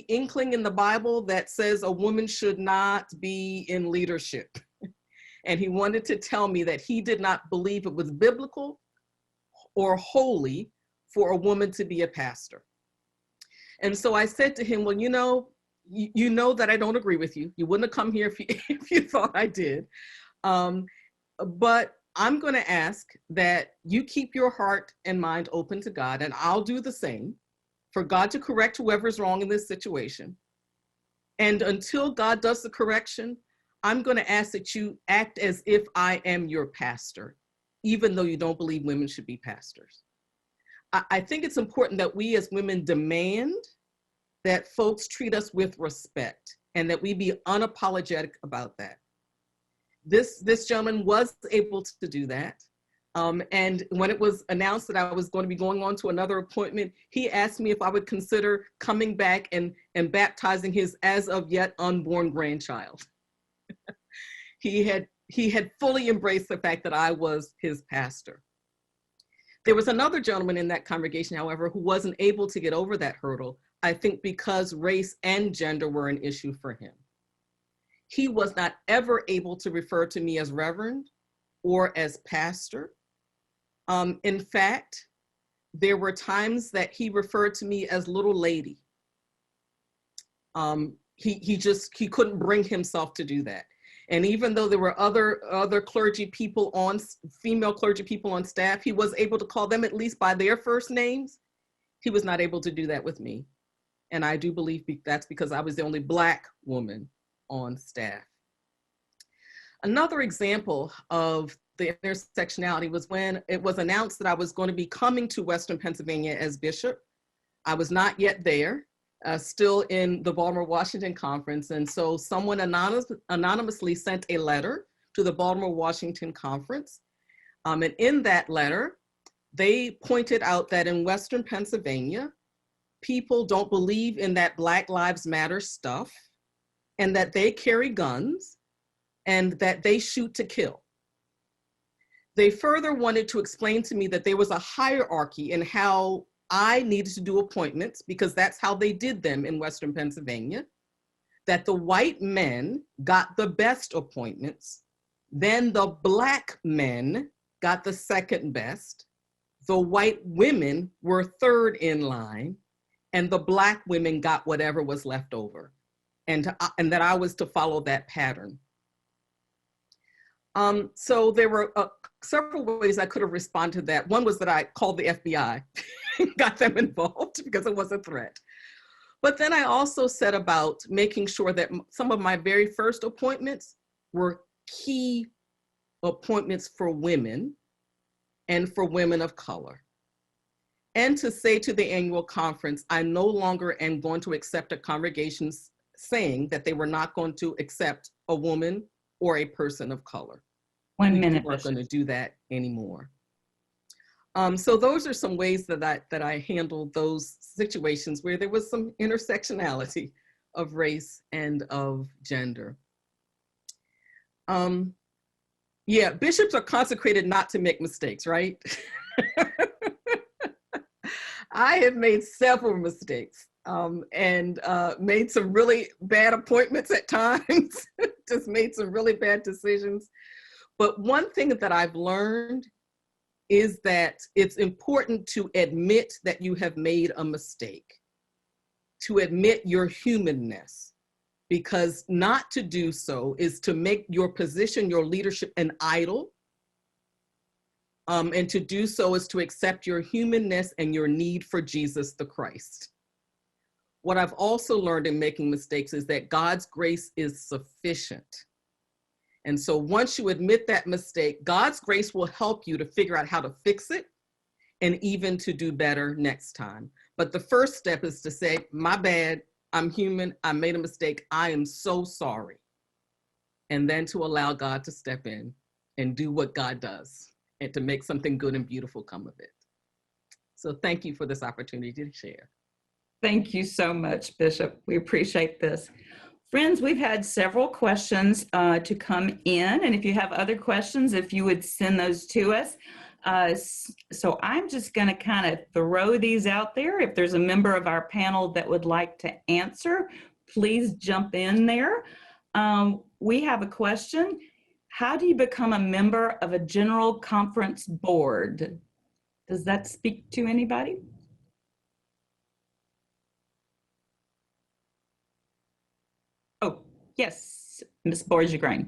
inkling in the Bible that says a woman should not be in leadership. And he wanted to tell me that he did not believe it was biblical or holy for a woman to be a pastor. And so I said to him, well, you know that I don't agree with you. You wouldn't have come here if you thought I did. But I'm going to ask that you keep your heart and mind open to God, and I'll do the same, for God to correct whoever's wrong in this situation. And until God does the correction, I'm going to ask that you act as if I am your pastor, even though you don't believe women should be pastors. I think it's important that we as women demand that folks treat us with respect and that we be unapologetic about that. This gentleman was able to do that. And when it was announced that I was going to be going on to another appointment, he asked me if I would consider coming back and baptizing his as of yet unborn grandchild. He had fully embraced the fact that I was his pastor. There was another gentleman in that congregation, however, who wasn't able to get over that hurdle, I think because race and gender were an issue for him. He was not ever able to refer to me as reverend or as pastor. In fact, there were times that he referred to me as little lady. He couldn't bring himself to do that. And even though there were other clergy people female clergy people on staff, he was able to call them at least by their first names. He was not able to do that with me. And I do believe that's because I was the only Black woman on staff. Another example of the intersectionality was when it was announced that I was going to be coming to Western Pennsylvania as bishop. I was not yet there. Still in the Baltimore, Washington conference. And so someone anonymously sent a letter to the Baltimore, Washington conference. And in that letter, they pointed out that in Western Pennsylvania, people don't believe in that Black Lives Matter stuff, and that they carry guns, and that they shoot to kill. They further wanted to explain to me that there was a hierarchy in how I needed to do appointments, because that's how they did them in Western Pennsylvania, that the white men got the best appointments, then the Black men got the second best, the white women were third in line, and the Black women got whatever was left over, and that I was to follow that pattern. So there were several ways I could have responded to that. One was that I called the FBI, got them involved because it was a threat. But then I also set about making sure that some of my very first appointments were key appointments for women and for women of color. And to say to the annual conference, I no longer am going to accept a congregation saying that they were not going to accept a woman or a person of color. 1 minute. We weren't going to do that anymore. So those are some ways that I handled those situations where there was some intersectionality of race and of gender. Yeah, bishops are consecrated not to make mistakes, right? I have made several mistakes and made some really bad appointments at times, just made some really bad decisions. But one thing that I've learned is that it's important to admit that you have made a mistake, to admit your humanness, because not to do so is to make your position, your leadership, an idol, And to do so is to accept your humanness and your need for Jesus the Christ. What I've also learned in making mistakes is that God's grace is sufficient. And so once you admit that mistake, God's grace will help you to figure out how to fix it and even to do better next time. But the first step is to say, my bad, I'm human, I made a mistake, I am so sorry. And then to allow God to step in and do what God does and to make something good and beautiful come of it. So thank you for this opportunity to share. Thank you so much, Bishop. We appreciate this. Friends, we've had several questions to come in, and if you have other questions, if you would send those to us. So I'm just going to kind of throw these out there. If there's a member of our panel that would like to answer, please jump in there. We have a question. How do you become a member of a general conference board? Does that speak to anybody? Oh, yes, Ms. Boigegrain.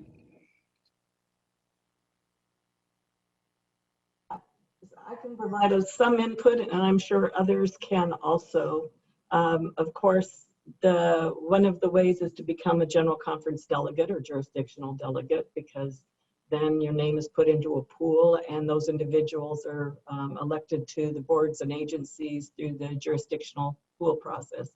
I can provide us some input, and I'm sure others can also. Of course, one of the ways is to become a general conference delegate or jurisdictional delegate, because then your name is put into a pool and those individuals are elected to the boards and agencies through the jurisdictional pool process.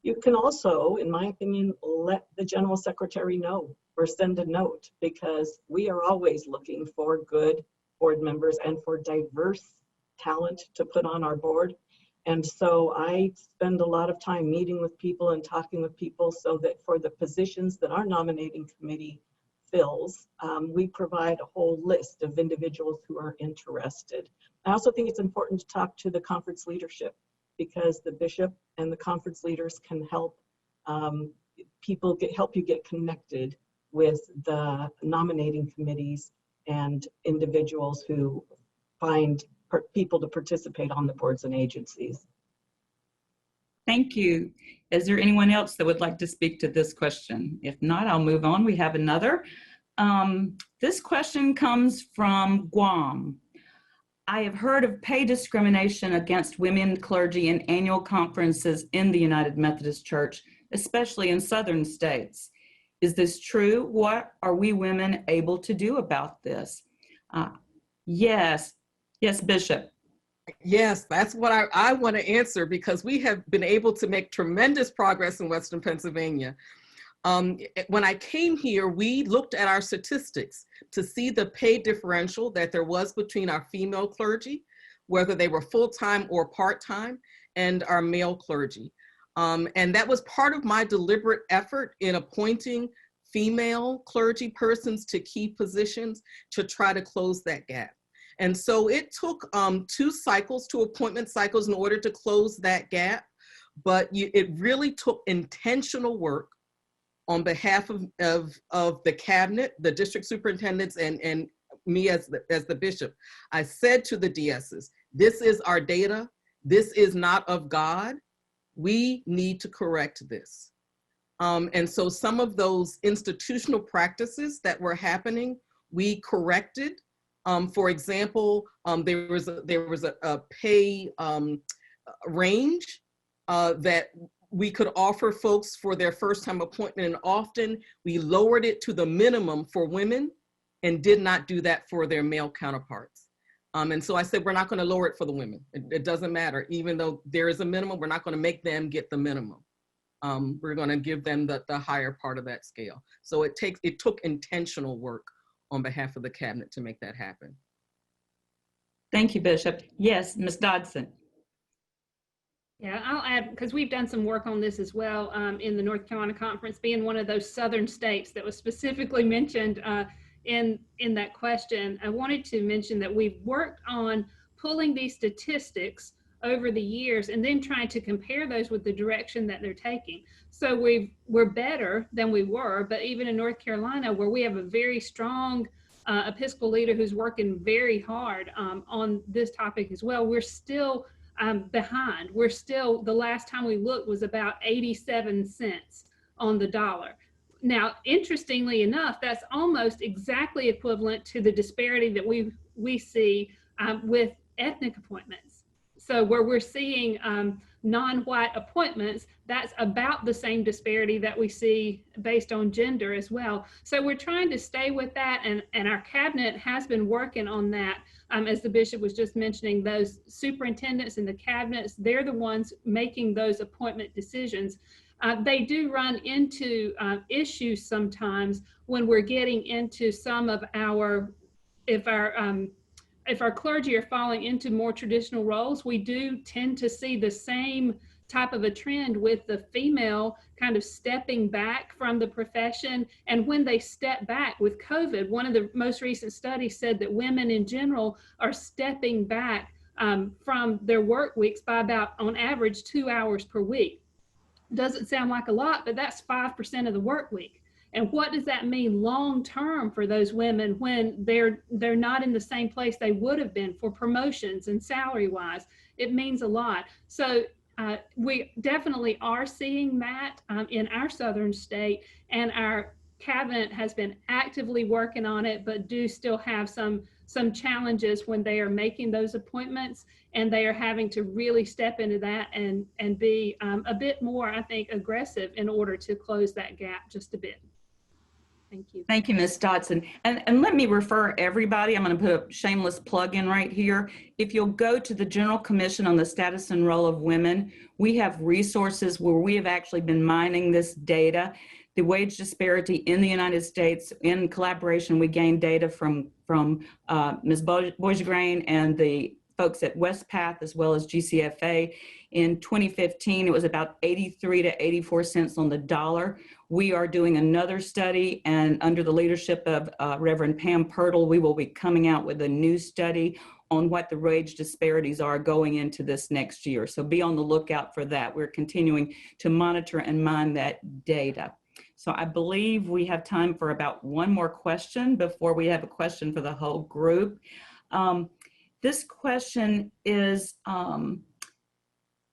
You can also, in my opinion, let the general secretary know or send a note, because we are always looking for good board members and for diverse talent to put on our board. And so I spend a lot of time meeting with people and talking with people so that for the positions that our nominating committee fills, we provide a whole list of individuals who are interested. I also think it's important to talk to the conference leadership, because the bishop and the conference leaders can help help you get connected with the nominating committees and individuals who find people to participate on the boards and agencies. Thank you. Is there anyone else that would like to speak to this question? If not, I'll move on. We have another. This question comes from Guam. I have heard of pay discrimination against women clergy in annual conferences in the United Methodist Church, especially in southern states. Is this true? What are we women able to do about this? Yes, Bishop. Yes, that's what I want to answer, because we have been able to make tremendous progress in Western Pennsylvania. When I came here, we looked at our statistics to see the pay differential that there was between our female clergy, whether they were full-time or part-time, and our male clergy. And that was part of my deliberate effort in appointing female clergy persons to key positions to try to close that gap. And so it took 2 cycles, 2 appointment cycles in order to close that gap, but it really took intentional work on behalf of the cabinet, the district superintendents, and me as the bishop. I said to the DSs, this is our data. This is not of God. We need to correct this. And so some of those institutional practices that were happening, we corrected. For example, there was a pay range that we could offer folks for their first time appointment, and often we lowered it to the minimum for women and did not do that for their male counterparts. And so I said, we're not going to lower it for the women. It doesn't matter. Even though there is a minimum, we're not going to make them get the minimum. We're going to give them the higher part of that scale. So it took intentional work on behalf of the cabinet to make that happen. Thank you, Bishop. Yes, Ms. Dodson. Yeah, I'll add, because we've done some work on this as well in the North Carolina Conference, being one of those southern states that was specifically mentioned in that question. I wanted to mention that we've worked on pulling these statistics over the years and then trying to compare those with the direction that they're taking. So we're better than we were, but even in North Carolina, where we have a very strong Episcopal leader who's working very hard on this topic as well, we're still behind. We're still, the last time we looked was about 87 cents on the dollar. Now, interestingly enough, that's almost exactly equivalent to the disparity that we see with ethnic appointments. So where we're seeing non-white appointments, that's about the same disparity that we see based on gender as well. So we're trying to stay with that, and our cabinet has been working on that. As the bishop was just mentioning, those superintendents and the cabinets, they're the ones making those appointment decisions. They do run into issues sometimes when we're getting into some of our, if our clergy are falling into more traditional roles, we do tend to see the same type of a trend with the female kind of stepping back from the profession. And when they step back with COVID, one of the most recent studies said that women in general are stepping back from their work weeks by about, on average, 2 hours per week. Doesn't sound like a lot, but that's 5% of the work week. And what does that mean long term for those women when they're not in the same place they would have been for promotions and salary wise? It means a lot. So we definitely are seeing that in our southern state, and our cabinet has been actively working on it, but do still have some challenges when they are making those appointments, and they are having to really step into that and be a bit more, I think, aggressive in order to close that gap just a bit. Thank you. Thank you, Ms. Dodson. And let me refer everybody, I'm going to put a shameless plug in right here. If you'll go to the General Commission on the Status and Role of Women, we have resources where we have actually been mining this data. The wage disparity in the United States, in collaboration, we gained data from Ms. Boigegrain and the folks at WestPath as well as GCFA. In 2015, it was about 83 to 84 cents on the dollar. We are doing another study, and under the leadership of Reverend Pam Pirtle, we will be coming out with a new study on what the wage disparities are going into this next year. So be on the lookout for that. We're continuing to monitor and mine that data. So I believe we have time for about one more question before we have a question for the whole group. This question is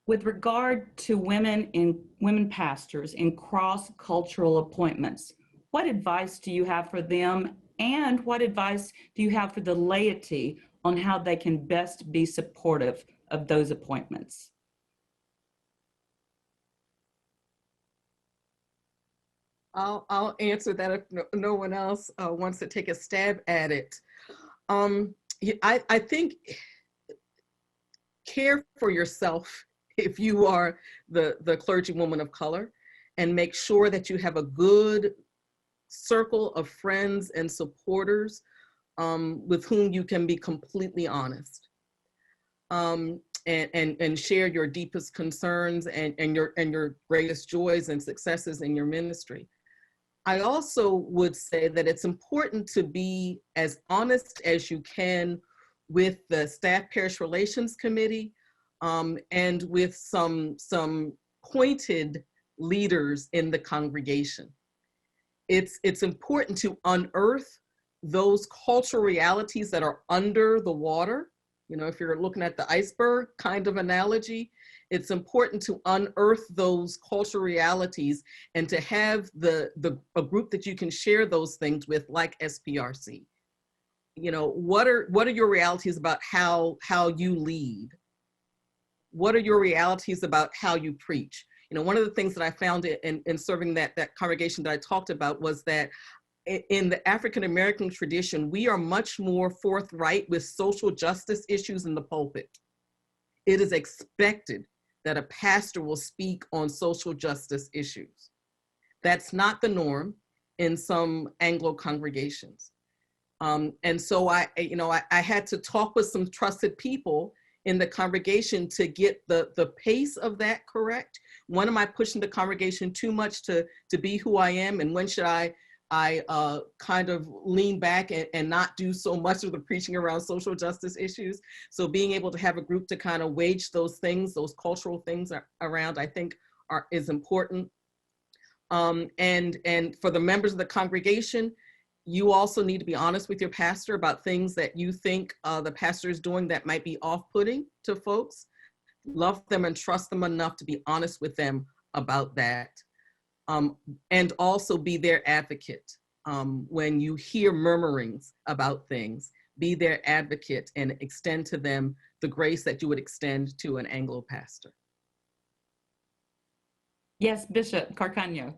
with regard to women pastors in cross-cultural appointments. What advice do you have for them, and what advice do you have for the laity on how they can best be supportive of those appointments? I'll answer that if no one else wants to take a stab at it. I think care for yourself if you are the clergywoman of color, and make sure that you have a good circle of friends and supporters with whom you can be completely honest and share your deepest concerns and your greatest joys and successes in your ministry. I also would say that it's important to be as honest as you can with the Staff Parish Relations Committee and with some pointed leaders in the congregation. It's important to unearth those cultural realities that are under the water. You know, if you're looking at the iceberg kind of analogy, it's important to unearth those cultural realities and to have a group that you can share those things with, like SPRC. You know, what are your realities about how you lead? What are your realities about how you preach? You know, one of the things that I found in serving that congregation that I talked about was that in the African American tradition, we are much more forthright with social justice issues in the pulpit. It is expected that a pastor will speak on social justice issues. That's not the norm in some Anglo congregations. And so I had to talk with some trusted people in the congregation to get the pace of that correct. When am I pushing the congregation too much to be who I am? And when should I kind of lean back and not do so much of the preaching around social justice issues? So being able to have a group to kind of wage those things, those cultural things around, I think is important. And for the members of the congregation, you also need to be honest with your pastor about things that you think the pastor is doing that might be off-putting to folks. Love them and trust them enough to be honest with them about that. and also be their advocate. When you hear murmurings about things, be their advocate and extend to them the grace that you would extend to an Anglo pastor. Yes, Bishop Carcaño.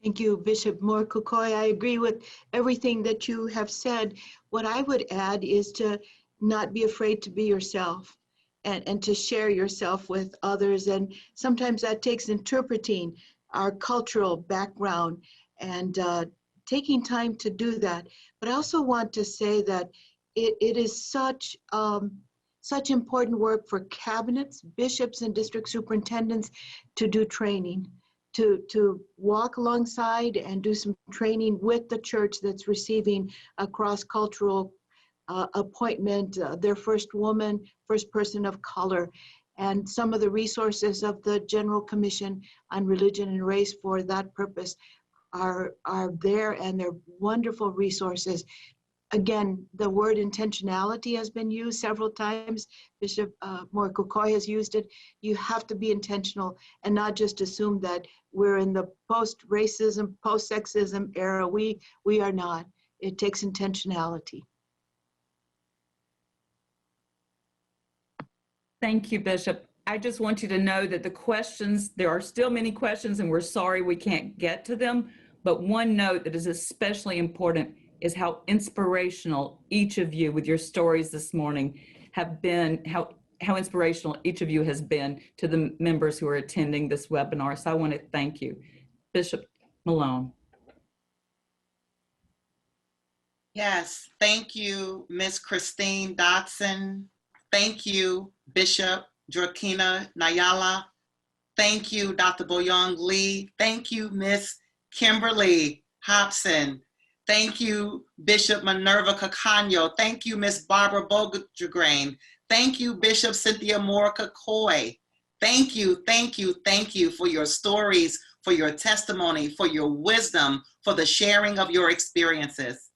Thank you, Bishop Moore-koikoi. I agree with everything that you have said. What I would add is to not be afraid to be yourself and to share yourself with others. And sometimes that takes interpreting our cultural background and taking time to do that. But I also want to say that it is such important work for cabinets, bishops, and district superintendents to do training, to walk alongside and do some training with the church that's receiving a cross-cultural appointment, their first woman, first person of color. And some of the resources of the General Commission on Religion and Race for that purpose are there, and they're wonderful resources. Again, the word intentionality has been used several times. Bishop Moore-koikoi has used it. You have to be intentional and not just assume that we're in the post-racism, post-sexism era. We are not. It takes intentionality. Thank you, Bishop. I just want you to know that the questions, there are still many questions, and we're sorry we can't get to them. But one note that is especially important is how inspirational each of you with your stories this morning have been, how inspirational each of you has been to the members who are attending this webinar. So I want to thank you. Bishop Malone. Yes, thank you, Miss Christine Dodson. Thank you, Bishop Joaquina Nhanala. Thank you, Dr. Boyung Lee. Thank you, Miss Kimberly Hobson. Thank you, Bishop Minerva Carcaño. Thank you, Miss Barabara Boigegrain. Thank you, Bishop Cynthia Moore-koikoi. Thank you, thank you, thank you for your stories, for your testimony, for your wisdom, for the sharing of your experiences.